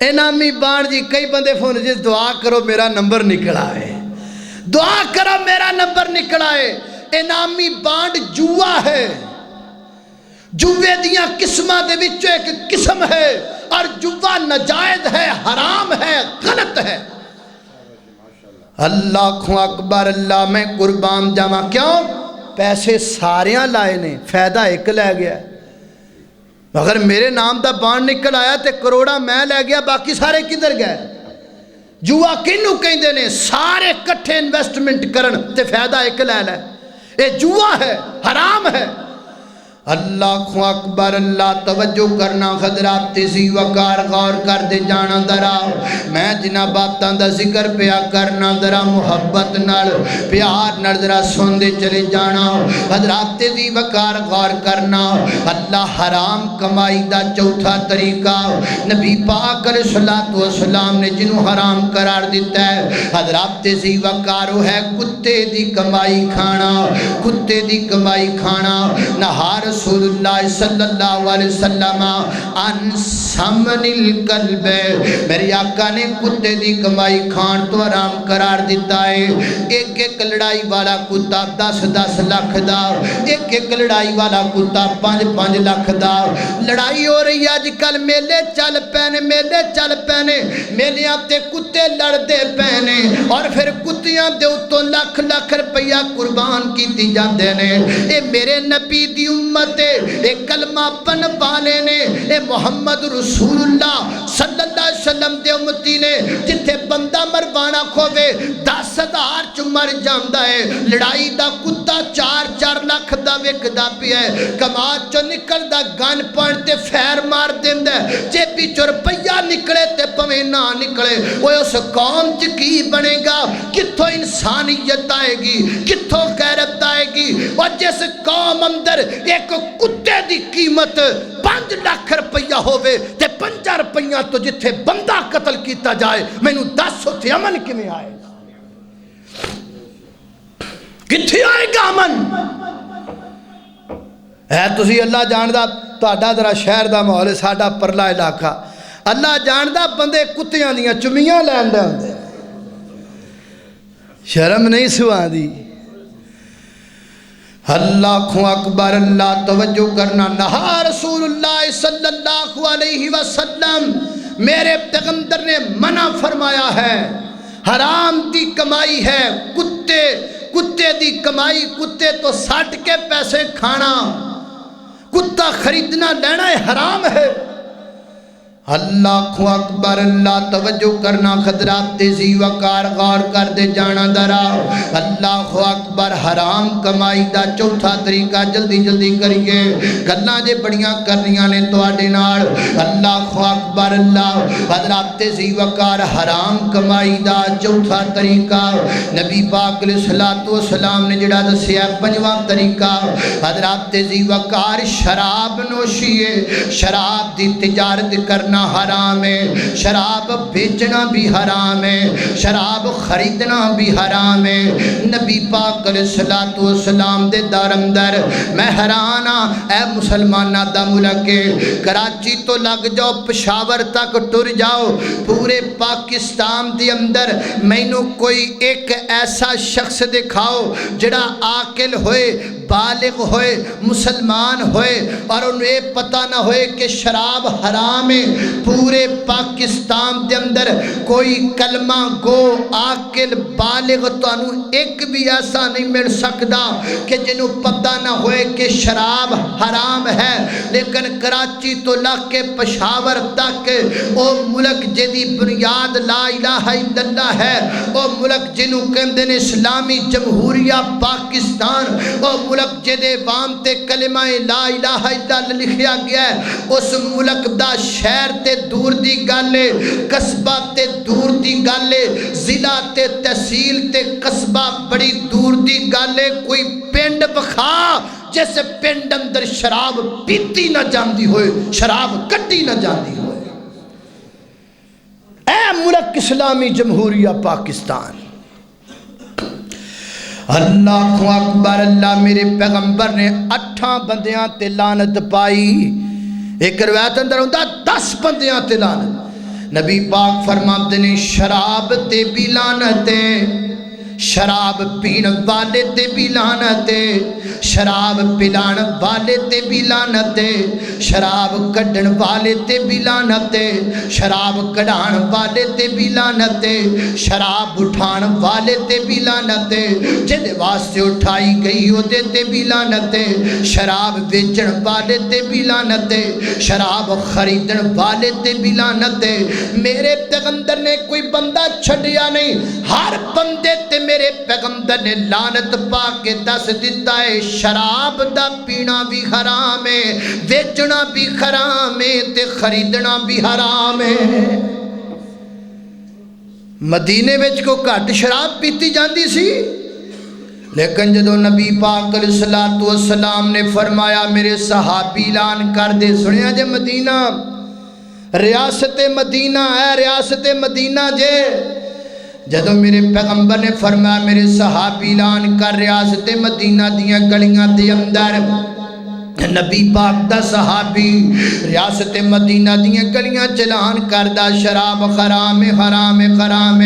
انعامی بانڈ جی کئی بندے فون جس دعا کرو میرا نمبر نکل آئے، دعا کرو میرا نمبر نکل آئے۔ انعامی بانڈ جوا ہے، جوے دیاں قسمہ دے وچوں ایک قسم ہے، اور جوا نجائز ہے، حرام ہے، غلط ہے۔ اللہ اکبر، اللہ میں قربان جاواں، کیوں؟ پیسے ساریاں لائے نے، فائدہ ایک لے گیا۔ اگر میرے نام دا بانڈ نکل آیا تے کروڑا میں لے گیا، باقی سارے کدھر گئے؟ جوا کنوں کہندے نے؟ سارے کٹھے انویسٹمنٹ کرن تے فائدہ ایک لے لے، اے جوا ہے، حرام ہے۔ اللہ اکبر، اللہ توجہ کرنا حضرات تیزی وقار غور کر دے جانا درا، میں جنہ باتاں دا ذکر پیا کرنا درا محبت نال پیار نال درا سن دے چلے جانا حضرات تیزی وقار غور کرنا۔ اللہ حرام کمائی دا چوتھا طریقہ نبی پاک علیہ الصلوۃ والسلام نے جنہوں حرام قرار دیتا ہے حضرات تیزی وقار ہے کتے دی کمائی کھانا، کتے دی کمائی کھانا۔ نہا رسول اللہ صلی اللہ علیہ وسلم ان سمن القلب، میرے آقا نے کتے دی کمائی کھان تو حرام قرار دیتا ہے۔ ایک ایک لڑائی والا کتا 10-10 لاکھ دا، ایک ایک لڑائی والا کتا 5-5 لاکھ دا۔ لڑائی ہو رہی ہے آج کل، میلے چل پینے، میلے چل پینے، میلیاں تے کتے لڑ دے پینے، اور پھر کتیاں دے اتوں لاکھ لاکھ روپیہ قربان کیتی جاندے نے۔ اے میرے نبی دی امت، اے کلمہ پن والے نے، اے محمد رسول اللہ صلی اللہ علیہ وسلم دے امتی نے، جتھے بندہ مروانا کھوے 10,000 چ مر جاندا ہے۔ لڑائی دا کتا 4-4 لاکھ دا وکدا پیا ہے، کما چو نکل دا گن پوائنٹ تے فیر مار دیندا ہے، جے پیچھے روپیہ نکلے تے پویں نہ نکلے، وہ اس قوم چ کی بنے گا؟ کتھوں انسانیت آئے گی، کتھوں غیرت آئے گی؟ اور جس قوم اندر ایک کتے دی قیمت 5 لاکھ روپیہ ہوئے تے 5 روپیہ تو جتھے بندہ قتل کیتا جائے، میں نو 10 تے امن کیویں آئے گا؟ کتھے آئے گا امن؟ اے تسی اللہ جاندا تہاڈا ذرا شہر دا ماحول ہے، ساڈا پرلا علاقہ، اللہ جاندا بندے کتیاں دیاں چمیاں لیندے ہوندے، شرم نہیں سواندی۔ اللہ اکبر، اللہ توجہ کرنا۔ نہا رسول اللہ صلی اللہ علیہ وسلم، میرے پیغمبر نے منع فرمایا ہے، حرام دی کمائی ہے کتے دی کمائی، کتے تو سٹ کے پیسے کھانا، کتا خریدنا لینا حرام ہے۔ اللہ اکبر، اللہ توجہ کرنا حضرات تیزی وقار غور کر دے جانا درا۔ اللہ اکبر، حرام کمائی دا چوتھا طریقہ جلدی جلدی کریے، گلاں جے بڑیاں کرنیاں نے تواڈے نال۔ اللہ اکبر، اللہ حضرات تیزی وقار حرام کمائی دا چوتھا طریقہ نبی پاک علیہ الصلوۃ والسلام نے جڑا دسیا پنجواں طریقہ حضرات تیزی وقار شراب نوشی ہے، شراب دی تجارت کرنا حرام ہے، شراب بیچنا بھی حرام ہے، شراب خریدنا بھی حرام ہے۔ نبی پاک علیہ الصلوۃ والسلام دے دار اندر میں حیران ہاں، اے مسلمانہ دا ملک ہے، کراچی تو لگ جاؤ پشاور تک ٹر جاؤ، پورے پاکستان دے اندر مینوں کوئی ایک ایسا شخص دکھاؤ جڑا عاقل ہوئے، بالغ ہوئے، مسلمان ہوئے اور انہیں پتہ نہ ہوئے کہ شراب حرام ہے۔ پورے پاکستان دے اندر کوئی کلمہ گو عاقل بالغ تانوں ایک بھی ایسا نہیں مل سکتا کہ جنہوں پتہ نہ ہوئے کہ شراب حرام ہے۔ لیکن کراچی تو لگ کے پشاور تک او ملک جدی بنیاد لا الہ الا اللہ ہے، او ملک جنہوں کہندے نے اسلامی جمہوریہ پاکستان، او ملک جدے وام تے کلمہ لا الہ الا اللہ لکھیا گیا ہے، اس ملک دا شہر تے دور دی گالے، قصبہ تے دور دی گالے، ضلع تے تحصیل تے قصبہ بڑی دور دی گالے، کوئی پنڈ بخا جیسے پنڈ اندر شراب پیتی نہ جاندی ہوئے، شراب کٹی نہ جاندی ہوئے۔ اے ملک اسلامی جمہوریہ پاکستان، اللہ اکبر، اللہ میرے پیغمبر نے 8 بندیاں تے لعنت پائی، ایک روایت اندر ہوتا 10 بندیاں تے لعنت۔ نبی پاک فرماتے نے شراب تے بھی لعنت ہے، شراب پین والے تے بھی لعنت ہے، شراب پلان والے تے بھی لعنت ہے، شراب کڈن والے تے بھی لعنت ہے، شراب کڈان والے تے بھی لعنت ہے، شراب اٹھان والے تے بھی لعنت ہے، جدے واسطے اٹھائی گئی ہو دے تے بھی لعنت ہے، شراب بیچن والے تے بھی لعنت ہے، شراب خریدن والے تے بھی لعنت ہے۔ میرے پیغمبر نے کوئی بندہ چھڑیا نہیں، ہر بندے تے میرے پیغمبر نے لعنت پا کے دس دیتا ہے شراب دا پینا بھی حرام ہے، ویچنا بھی حرام ہے تے خریدنا بھی حرام ہے۔ مدینے وچ کو گھٹ شراب پیتی جاندی سی، لیکن جدو نبی پاک علیہ الصلوۃ والسلام نے فرمایا میرے صحابی اعلان کر دے، سنیا جے مدینہ ریاست مدینہ ہے، ریاست مدینہ جے، جدو میرے پیغمبر نے فرمایا میرے صحابی اعلان کر ریاست مدینہ دیاں گلیاں دے اندر نبی پاک دا صحابی ریاست مدینہ دیاں گلیاں چلان کردہ شراب حرام حرام حرام،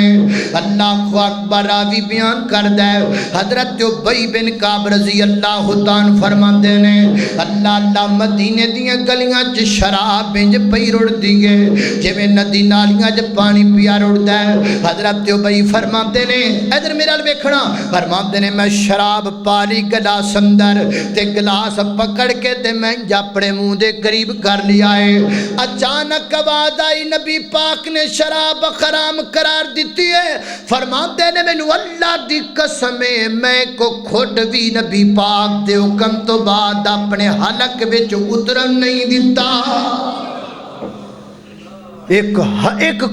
اللہ اکبر راوی بیان کردہ حضرت ابی بن کعب رضی اللہ تعالیٰ فرماندے نے اللہ مدینے دیاں گلیاں چ شراب بنج پئی رڑ دیئے جے میں ندی نالیاں چ پانی پیا رڑ دے۔ حضرت ابی فرماندے نے ادھر میرا ویکھنا، فرماندے نے میں شراب پالی گلاس اندر تے گلاس پکڑ کے تے میں اپنے منہ دے قریب کر لیا ہے، اچانک آواز آئی نبی پاک نے شراب حرام قرار دیتی ہے، فرماتے نے مینوں اللہ دی قسم ہے میں کو کھٹ بھی نبی پاک دے حکم تو بعد اپنے حلق وچ اترن نہیں دیتا۔ ایک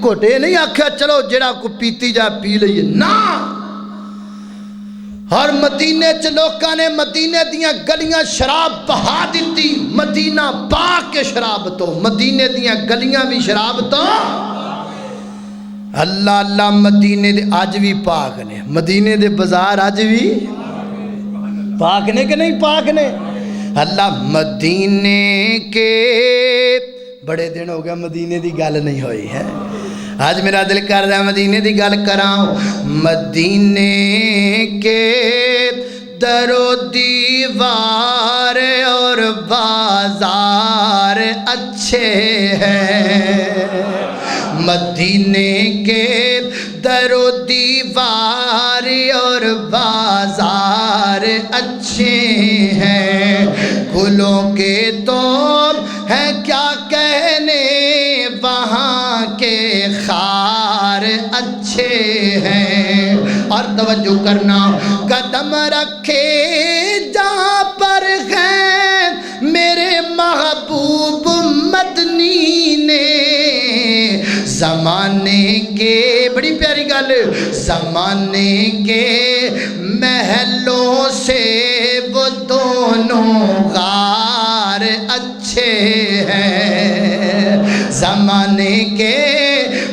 کھٹے نہیں آکھیا چلو جڑا کو پیتی جا پی لئیے، نا، اور مدینے چ لوکاں نے مدینے دیاں گلیاں شراب بہا دیتی، مدینہ پاک کے شراب تو، مدینے دیاں گلیاں بھی شراب تو، اللہ اللہ مدینے دے آج بھی پاک نے، مدینے دے بازار آج بھی پاک نے کہ نہیں پاک نے؟ اللہ مدینے کے بڑے دن ہو گیا مدینے دی گل نہیں ہوئی ہے، آج میرا دل کر رہا ہے مدینے دی گل کراؤں۔ مدینے کے در و دیوار اور بازار اچھے ہیں، مدینے کے در و دیوار اور بازار اچھے ہیں، گلوں کے تو ہیں کیا کہنے وہاں کے خار اچھے ہیں، اور توجہ کرنا قدم رکھے جہاں پر ہیں میرے محبوب مدنی نے، زمانے کے بڑی پیاری گل، زمانے کے محلوں سے وہ دونوں غار اچھے ہیں، زمانے کے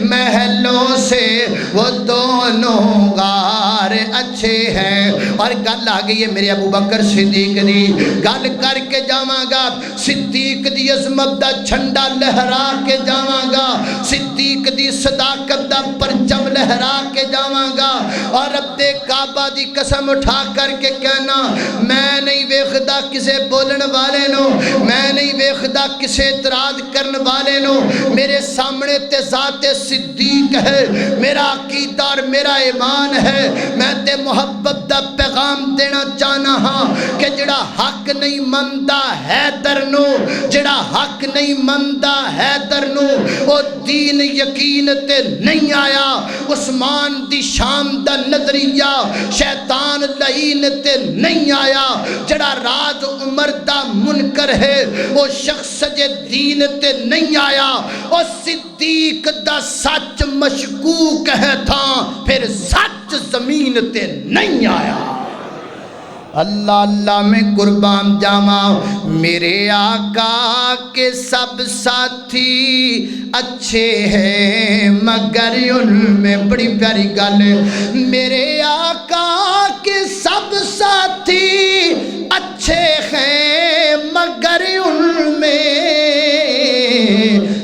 محلوں سے وہ دونوں غار اچھے ہیں۔ اور گل آ گئی ہے میرے ابو بکر صدیق دی، گل کر کے جاواں گا صدیق دی عظمت دا جھنڈا لہرا کے جاواں گا، صدیق دی صداقت دا پرچم لہرا کے جاواں گا، اور رب کعبہ دی قسم اٹھا کر کے کہنا میں نہیں ویکھدا کسے بولن والے نو، میں نہیں ویکھدا کسے اعتراض کرن والے نو، میرے سامنے تے ذات صدیق ہے، میرا عقیدہ اور میرا ایمان ہے، میں تے محبت دا پیغام دینا چاہنا ہاں کہ جڑا حق نہیں مندا حیدر نو، جڑا حق نہیں مندا حیدر نو او دین یقین تے نہیں آیا، عثمان دی شام دا نظریہ شیطان لعین تے نہیں آیا، جڑا راز عمر دا منکر ہے او شخص جے دین تے نہیں آیا، او صدیق دا سچ مشکوک ہے تھا پھر سچ زمین تے نہیں آیا۔ اللہ اللہ میں قربان جاواں، میرے آقا کے سب ساتھی اچھے ہیں مگر ان میں بڑی پیاری گل، میرے آقا کے سب ساتھی اچھے ہیں مگر ان میں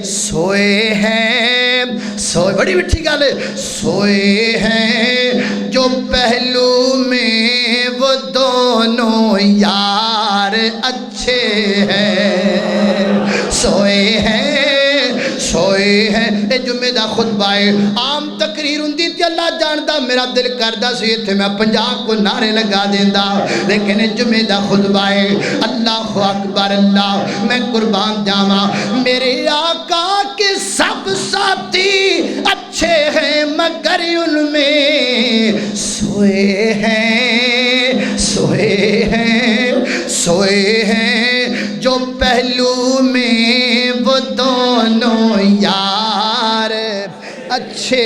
سوئے ہیں، سوئے بڑی مٹھی گل، سوئے ہیں جو پہلو میں وہ دونوں یار اچھے ہیں، سوئے ہیں، سوئے ہیں۔ اے جمعہ دا خطبہ ہے، عام تقریر ہوندی تے اللہ جاندا میرا دل کردا سی ایتھے میں 50 کو نعرے لگا دیندا، لیکن جمعہ دا خطبہ ہے، اللہ اکبر اللہ، میں قربان جاواں، میرے آقا کے سب ساتھی اچھے ہیں مگر ان میں سوئے ہیں سوئے ہیں سوئے ہیں جو پہلو میں وہ دونوں یار اچھے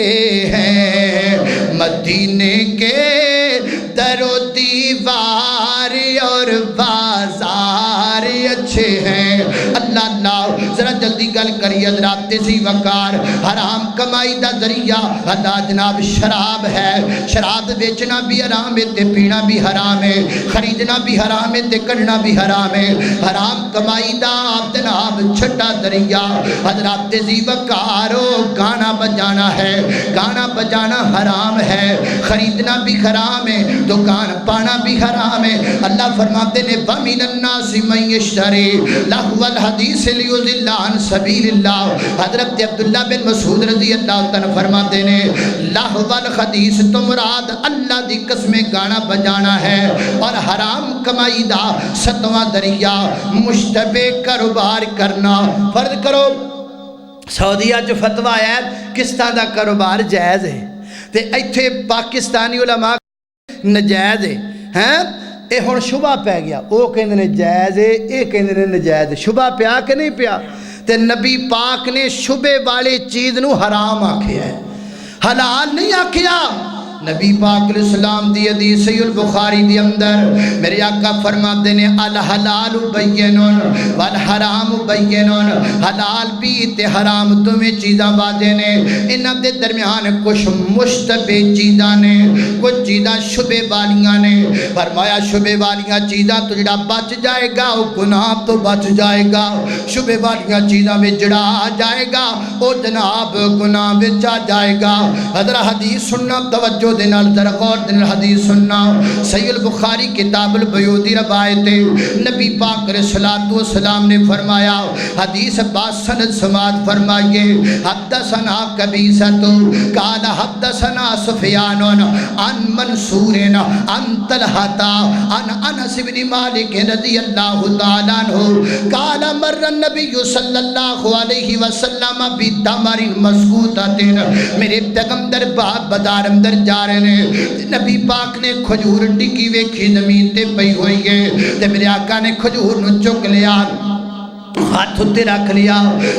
ہیں مدینے کے در و دیوار اور بازار اچھے ہیں اللہ اللہ ذرا جلدی گل کری حضرات تیزی وقار حرام کمائی دا ذریعہ اللہ جناب شراب ہے شراب بیچنا بھی حرام ہے تے پینا بھی حرام ہے خریدنا بھی حرام ہے تے کڑنا بھی حرام ہے حرام کمائی دا جناب چھٹا ذریعہ حضرات تیزی وقارو گانا بجانا ہے گانا بجانا حرام ہے خریدنا بھی حرام ہے دکان پانا بھی حرام ہے اللہ فرماتے نے وَمِنَ النَّاسِ مَن يَشْتَرِي لَهْوَ الْحَدِيثِ لِيُضِلَّ عَن سَبِيلِ اللَّهِ حضرت عبداللہ بن مسعود رضی اللہ تعالیٰ فرماتے نے لَهْوَ الْحَدِيثِ تو مراد اللہ دی قسم گانا بجانا ہے اور حرام کمائی دا ستواں ذریعہ مشتبہ کاروبار کرنا فرض کرو سعودیہ جو فتوہ ہے کس طرح دا کاروبار جائز ہے تے ایتھے پاکستانی علماء نجائز ہے اے ہن شبہ پہ گیا او کہندے نے جائز ہے اے کہندے نے نجائز ہے شبہ پیا کہ نہیں پیا تے نبی پاک نے شبے والی چیز نو حرام آکھیا ہے حلال نہیں آکھیا نبی پاک علیہ السلام دی حدیث صحیح البخاری دی اندر میرے آقا فرماتے ہیں الحلال بینون والحرام بینون حلال بھی تے حرام تمہیں چیزاں واضح نے انہاں دے درمیان کچھ مشتبہ چیزاں نے کچھ چیزاں شبے والیاں نے فرمایا شبے والیاں چیزاں تو جڑا بچ جائے گا وہ گناہ تو بچ جائے گا شبے والیاں چیزاں میں جڑا آ جائے گا وہ جناب گناہ بچ آ جائے گا حضرت حدیث سننا توجہ دنال درغور دنال حدیث سننا صحیح البخاری کتاب البیودی روایت نبی پاک علیہ السلام نے فرمایا حدیث باسند سماعت فرمائیے حدثنا قبیصۃ قال حدثنا سفیان عن منصور عن طلحہ عن انس بن مالک رضی اللہ تعالیٰ عنہ قال مر النبی صلی اللہ علیہ وسلم بتمر مسکوتۃ میرے پیغمبر بازار اندر جا رہے ہیں نبی پاک نے کھجور ٹکی ویکھی زمین تے پئی ہوئی ہے تے میرے آقا نے کھجور نو چک لیا ہاتھ تے رکھ لیا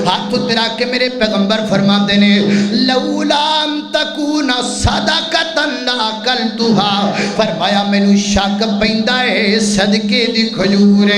ہاتھ تے رکھ کے میرے پیغمبر فرماتے ہیں لولا ان تکون صدقۃ لاکلتھا فرمایا مینوں شک پیندا ہے صدقے دی کھجور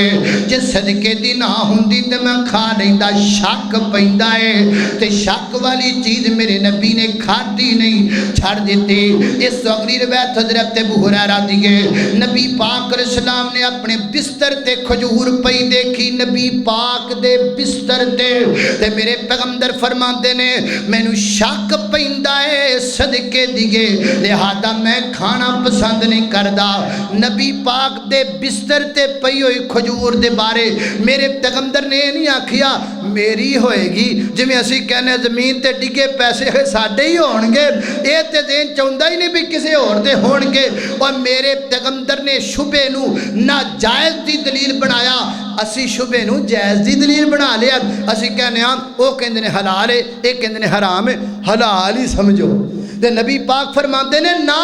جے صدقے دی نہ ہوندی تے میں کھا لیندا شک پیندا ہے تے شک والی چیز میرے نبی نے کھادی نہیں چھڑ دیتی اس اگلی روایت حضرت ابو ہریرہ دی ہے نبی پاک علیہ السلام نے اپنے بستر تے کھجور پئی دیکھی نبی پاک دے بستر تے میرے پیغمبر فرماتے نے مینوں شک پیندا ہے صدقے دیگے لہذا میں کھانا پسند نہیں کردا نبی پاک دے بستر تے پئی ہوئی کھجور دے بارے میرے پیغمبر نے نہیں آکھیا میری ہوئے گی جی میں اسی کہنے زمین تے ڈگے پیسے ساڈے ہی ہون گے اے تے دین چاہندا ہی نہیں بھی کسے اور دے ہون گے اور میرے پیغمبر نے شبے نو ناجائز دی دلیل بنایا اسی شبے نو جائز دی دلیل بنا لیا اسی کہنے ہاں او کہندے نے حلال ہے ایک کہندے نے حرام ہے حلال ہی سمجھو تے نبی پاک فرماتے نے نا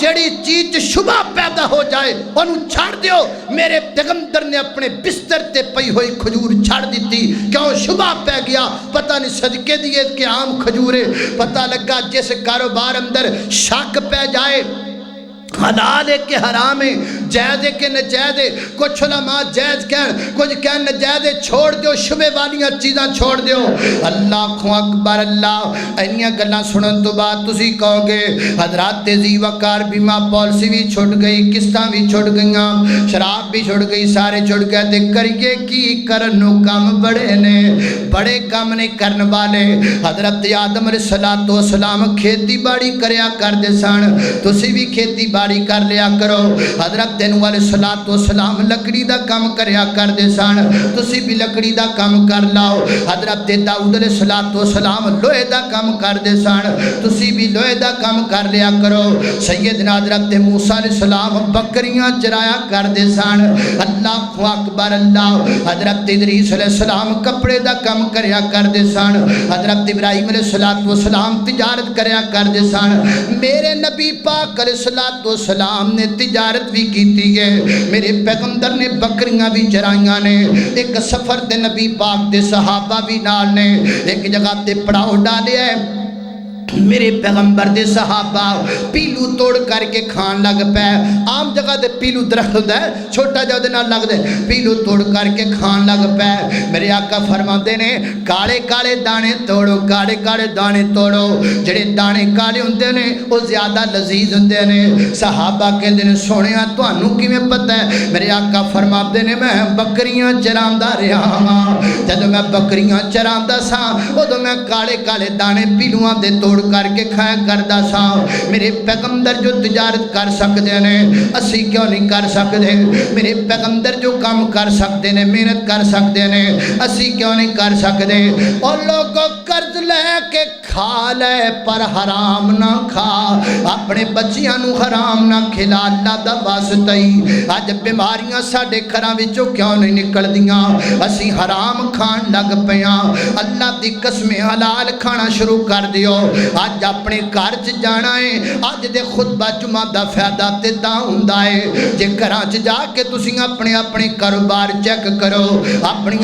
جڑی چیز شبہ پیدا ہو جائے انہوں چھاڑ دیو میرے پیغمبر نے اپنے بستر تے پئی ہوئی کھجور چھاڑ دیتی کیوں شبہ پہ گیا پتہ نہیں صدقے دیئے کہ عام کھجورے پتہ لگا جس کاروبار اندر شک پہ جائے حلال ہے کہ حرام ہے جائز ہے کہ نجائز ہے کچھ علماء جائز کہن کچھ کہن نجائز ہے چھوڑ دیو شبے والیاں چیزاں چھوڑ دیو اللہ اکبر اللہ اینیاں گلاں سنن تو بعد تسی کہو گے حضرات تیزی وقار بیمہ پالیسی بھی چھوڑ گئی قسطاں بھی چھوڑ گئیاں شراب بھی چھوڑ گئی سارے چھوڑ گئے تے کریے کی کرنو کام بڑے نے بڑے کام نہیں کرن والے حضرت آدم علیہ السلام کھیتی باڑی کریا کر دے سن تسی بھی کھیتی باڑی کر لیا کرو حضرت حضرت نوح علیہ السلام لکڑی دا کم کریا کردے سن تسی بھی لکڑی دا کم کر لاؤ حضرت داؤد علیہ السلام لوہے دا کم کردے سن تسی بھی لوہے دا کم کر لیا کرو سیدنا حضرت موسیٰ علیہ السلام بکریاں چرایا کردے سن اللہ اکبر اللہ حضرت ادریس علیہ السلام کپڑے دا کم کریا کردے سن حضرت ابراہیم علیہ السلام تجارت کریا کردے سن میرے نبی پاک علیہ السلام نے تجارت بھی کیتی ہے میرے پیغمبر نے بکریاں بھی چرائیاں نے ایک سفر تے نبی پاک دے صحابہ بھی نال نے ایک جگہ تے پڑاؤ ڈالے ہے میرے پیغمبر دے صحابہ پیلو توڑ کر کے کھان لگ پے عام جگہ دے پیلو درخت ہوتا ہے چھوٹا جا دے نال لگ دے پیلو توڑ کر کے کھان لگ پے میرے آقا فرماندے نے کالے کالے دانے توڑو کالے کالے دانے توڑو جڑے دانے کالے ہوندے نے وہ زیادہ لذیذ ہوندے نے صحابہ کہندے نے سونیا تانوں کیویں پتہ ہے میرے آقا فرماندے نے میں بکریاں چراندا رہا ہاں جدوں میں بکریاں چراندا سا اودوں میں کالے کالے دانے پیلواں دے توڑ کر کے کھایا کردا سا میرے پیغمبر جو تجارت کر سکتے نے اسی کیوں نہیں کر سکتے میرے پیغمبر جو کام کر سکتے نے محنت کر سکتے نے اسی کیوں نہیں کر سکتے اور لوگوں قرض لے کے کھا لے پر حرام نہ کھا اپنے بچیاں نو حرام نہ کھلا اللہ دا واسطہ ہی اج بیماریاں ساڈے گھراں وچوں کیوں نہیں نکلدیاں اسی حرام کھان لگ پیاں اللہ دی قسم حلال کھانا شروع کر دیو آج اپنے گھر چ جانا ہے آج دے خطبہ جمعہ دا فائدہ تے تاں ہوندا ہے جے گھراں چ جا کے تسی اپنے اپنے کاروبار چیک کرو اپنی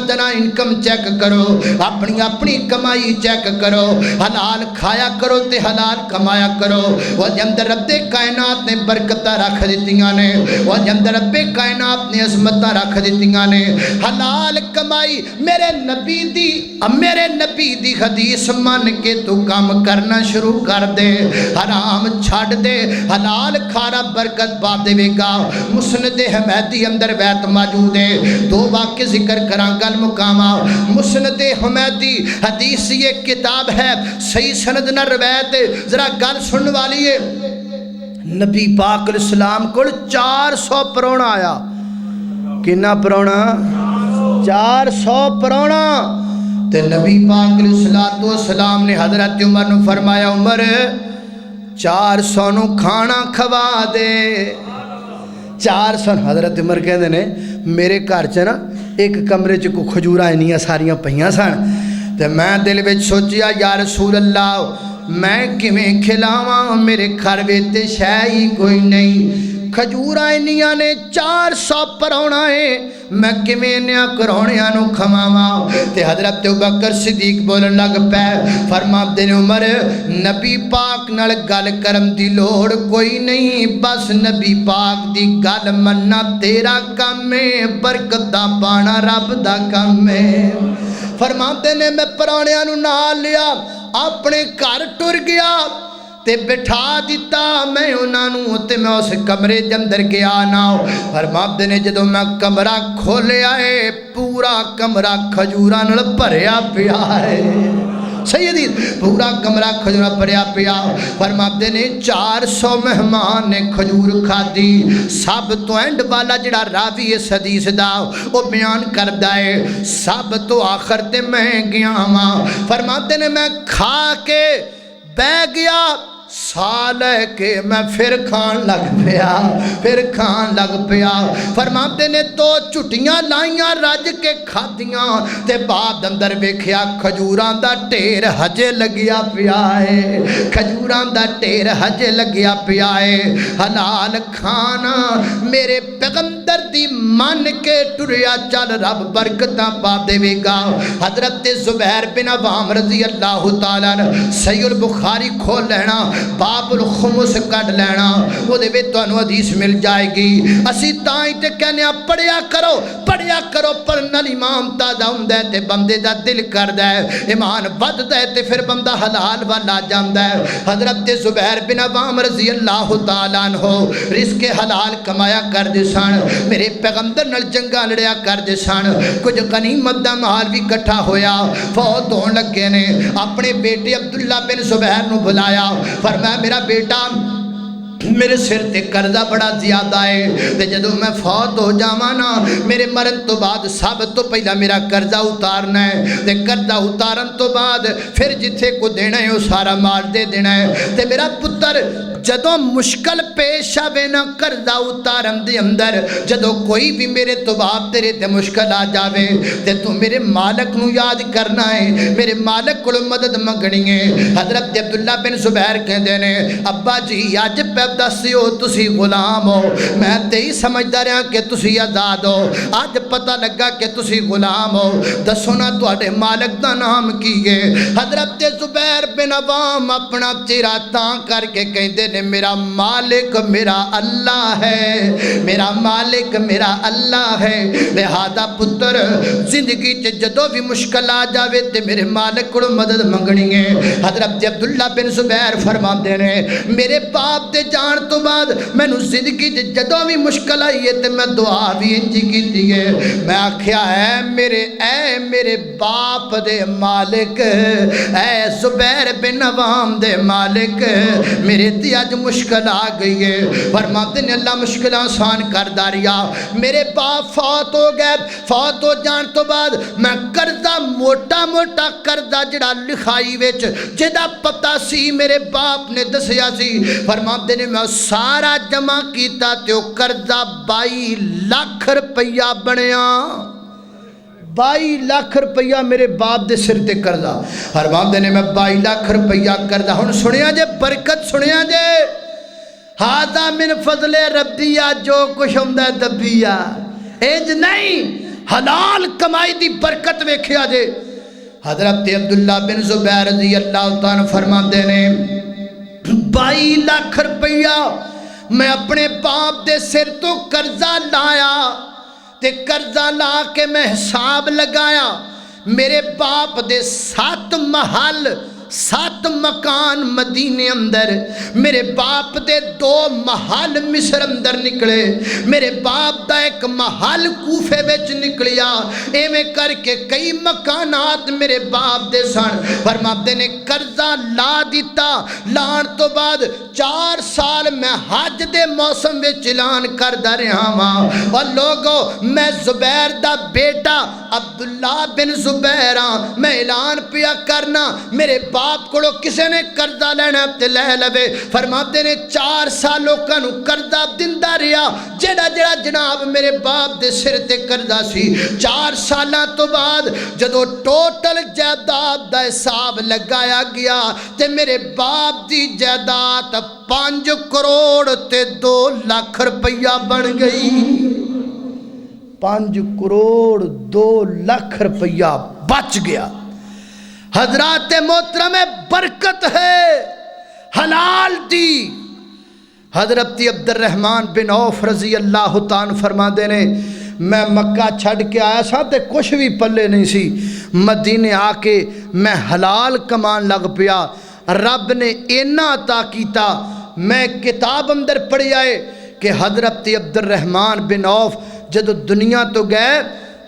دنا انکم چیک کرو اپنی کمائی چیک کرو حلال کھایا کرو تے حلال کمایا کرو وہ اندر رب کائنات نے برکتاں رکھ دتیاں نے وہ اندر رب کائنات نے عظمتاں رکھ دتیاں نے حلال کمائی میرے نبی دی حدیث مان کے تو کام کرنا شروع کر دے حرام چھاڑ دے حلال کھارا برکت پا دے گا مسند حمیدی اندر بیت موجود ہے دو واقع ذکر کراں گل مقامہ مسند حمیدی حدیث یہ کتاب ہے صحیح سند نہ روایت ذرا گل سن والی ہے نبی پاک علیہ السلام کو 400 پرونا آیا کنا پرونا 400 پرونا تے نبی پاک علیہ السلام نے حضرت عمر نے فرمایا عمر 400 نو کھانا کھوا دے 400 حضرت عمر کہندے نے میرے گھر چ نا ایک کمرے چ کو کھجوراں انیاں ساریاں پئیاں سن تے میں دل وچ سوچیا یا رسول اللہ میں کیویں کھلاواں میرے گھر وچ تے شے ہی کوئی نہیں کھجوراں انیاں نے 400 پرونا ہے میں کیویں انیاں کروڑیاں نو کھواواں تے حضرت ابوبکر صدیق بولن لگ پے فرماندے نے عمر نبی پاک نال گل کرن دی لوڑ کوئی نہیں بس نبی پاک دی گل مننا تیرا کم ہے برکتاں پانا رب دا کم ہے فرماندے نے میں پرانیاں نو نال لیا اپنے گھر ٹر گیا تے بٹھا دیتا میں انہاں نو تے میں اس کمرے دے اندر گیا نا فرماندے نے جدوں میں کمرہ کھولیا ہے پورا کمرہ کھجوراں نال بھریا پیا ہے سیدی پورا کمرہ کھجورا پڑیا پیا فرماندے نے 400 مہمان نے کھجور کھادی سب تو اینڈ والا جڑا راوی اس حدیث دا وہ بیان کردا ہے سب تو آخر تے میں گیا ہاں فرماندے نے میں کھا کے بہ گیا سال ہے کہ میں پھر کھان لگ پیا فرماندے نے تو چٹیاں لائیاں رج کے کھادیاں تے بعد اندر ویکھیا کھجوراں دا ٹھیر ہجے لگیا پیا ہے کھجوراں دا ٹھیر ہجے لگیا پیا ہے حلال کھانا میرے پیغمبر دی من کے ٹریا چل رب برکتاں پا دے گا حضرت زبیر بن عوام رضی اللہ تعالیٰ صحیح البخاری کھول لینا باب الخمس کٹ لینا وہ دے وے تانوں حدیث مل جائے گی اسی تائیں تے کہنے پڑھیا کرو پڑھن ایمان تازہ ہوندا ہے تے بندے دا دل کردا ہے ایمان وددا ہے تے پھر بندہ حلال والا جاندا ہے حضرت زبیر بن عوام رضی اللہ تعالیٰ عنہ رزق حلال کمایا کردے سن میرے پیغمبر نال جنگاں لڑیا کردے سن کچھ غنیمت دا مال بھی اکٹھا ہویا فوت ہون لگے نے اپنے بیٹے عبداللہ بن زبیر نو بلایا فرمایا میرا بیٹا میرے سر تے قرضہ بڑا زیادہ ہے تے جدوں میں فوت ہو جاواں نا میرے مرن تو بعد سب تو پہلا میرا قرضہ اتارنا ہے تے قرضہ اتارن تو بعد پھر جتھے کو دینا ہے وہ سارا مال دے دینا ہے تے میرا پتر جدوں مشکل پیش آوے نا قرضہ اتارن دے اندر جدوں کوئی بھی میرے تو بعد تیرے تے مشکل آ جاوے تے تو میرے مالک نو یاد کرنا ہے میرے مالک کو مدد منگنی ہے حضرت عبداللہ بن زبیر کہندے نے ابا جی اج پہ دسیو تسی غلام ہو میں تے ہی سمجھدا رہا کہ تسی آزاد ہو اج پتہ لگا کہ تسی غلام ہو دسو نا تواڈے مالک دا نام کی ہے حضرت زبیر بن عوام اپنا چہرہ تاں کر کے کہندے نے میرا مالک میرا اللہ ہے میرا مالک میرا اللہ ہے لہذا پتر زندگی چ جدوں بھی مشکل آ جاوے تے میرے مالک کو مدد منگنی ہے حضرت عبداللہ بن زبیر فرماندے نے میرے باپ دے جان تو بعد میں نو زندگی جدوں بھی مشکل آئی ہے تے میں دعا بھی انجی کیتی ہے میں آکھیا ہے میرے باپ دے مالک اے زبیر بن عوام دے مالک میرے تے اج مشکل آ گئی ہے فرماتے نے اللہ مشکل آسان کر داریا میرے باپ فوت ہو گئے فوت ہو جان تو بعد میں قرضہ موٹا موٹا قرضہ جڑا لکھائی وچ جدا پتہ سی میرے باپ نے دسیا سی فرماتے نے میں سارا جمع کیتا تے وہ قرضہ 22 لاکھ روپیہ بنیا 22 لاکھ روپیہ میرے باپ دے سر تے قرضہ فرماتے نے میں 22 لاکھ روپیہ قرضہ ہن سنیا جے برکت سنیا جے ہاذا من فضل ربیہ جو کچھ ہوندا ہے دبیہ انج نہیں حلال کمائی دی برکت ویکھیا جے حضرت عبداللہ بن زبیر رضی اللہ تعالیٰ فرماتے نے 22 لاکھ روپیہ میں اپنے باپ دے سر تو قرضہ لایا تے قرضہ لا کے میں حساب لگایا میرے باپ دے 7 محل 7 مکان مدینے اندر میرے باپ دے 2 محل مصر اندر نکلے میرے باپ دا ایک محل کوفے وچ نکلیا ایویں کر کے کئی مکانات میرے باپ دے سن فرماتے نے قرضہ لا دیتا لان تو بعد 4 سال میں حج دے موسم وچ اعلان کردا رہا ہاں اور لوگو میں زبیر دا بیٹا عبداللہ بن زبیر میں اعلان پیا کرنا میرے باپ کو کسے نے قرضہ لینا تے لے لوے فرماتے نے 4 سالوں کا نو قرضہ دندا رہا جڑا جڑا جناب میرے باپ دے سر تے قرضہ سی 4 سالاں تو بعد جدو ٹوٹل جائیداد دا حساب لگایا گیا تے میرے باپ دی جائیداد 5 کروڑ تے 2 لاکھ روپیہ بن گئی 5 کروڑ 2 لاکھ روپیہ بچ گیا حضرات محترم برکت ہے حلال دی حضرت عبد الرحمن بن عوف رضی اللہ تعالیٰ فرما دینے میں مکہ چھڑ کے آیا سا تے کچھ بھی پلے نہیں سی مدینے آ کے میں حلال کمان لگ پیا رب نے اینا عطا کیتا میں کتاب اندر پڑھی آئے کہ حضرت عبد الرحمن بن عوف جدو دنیا تو گئے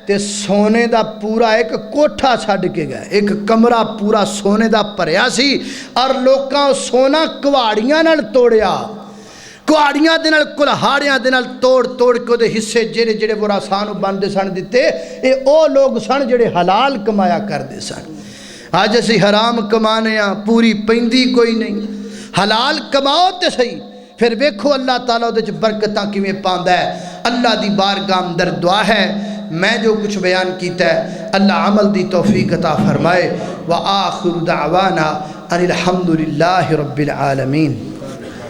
تے سونے دا پورا ایک کوٹھا چھڑ کے گئے ایک کمرہ پورا سونے دا پریا سی اور لوکاں سونا کواڑیاں نال توڑیا کواڑیاں دے نال کلہاڑیاں دے نال توڑ کے دے حصے جڑے جڑے ورثاں نوں بندے سن دتے اے او لوگ سن جڑے حلال کمایا کردے سن اج اسی حرام کمانے ہاں پوری پیندی کوئی نہیں حلال کماؤ تے صحیح پھر ویکھو اللہ تعالیٰ دے وچ برکتاں کیویں پاندا ہے اللہ دی بارگاہ اندر دعا ہے میں جو کچھ بیان کیتا ہے اللہ عمل دی توفیق عطا فرمائے وآخر دعوانا ان الحمدللہ رب العالمین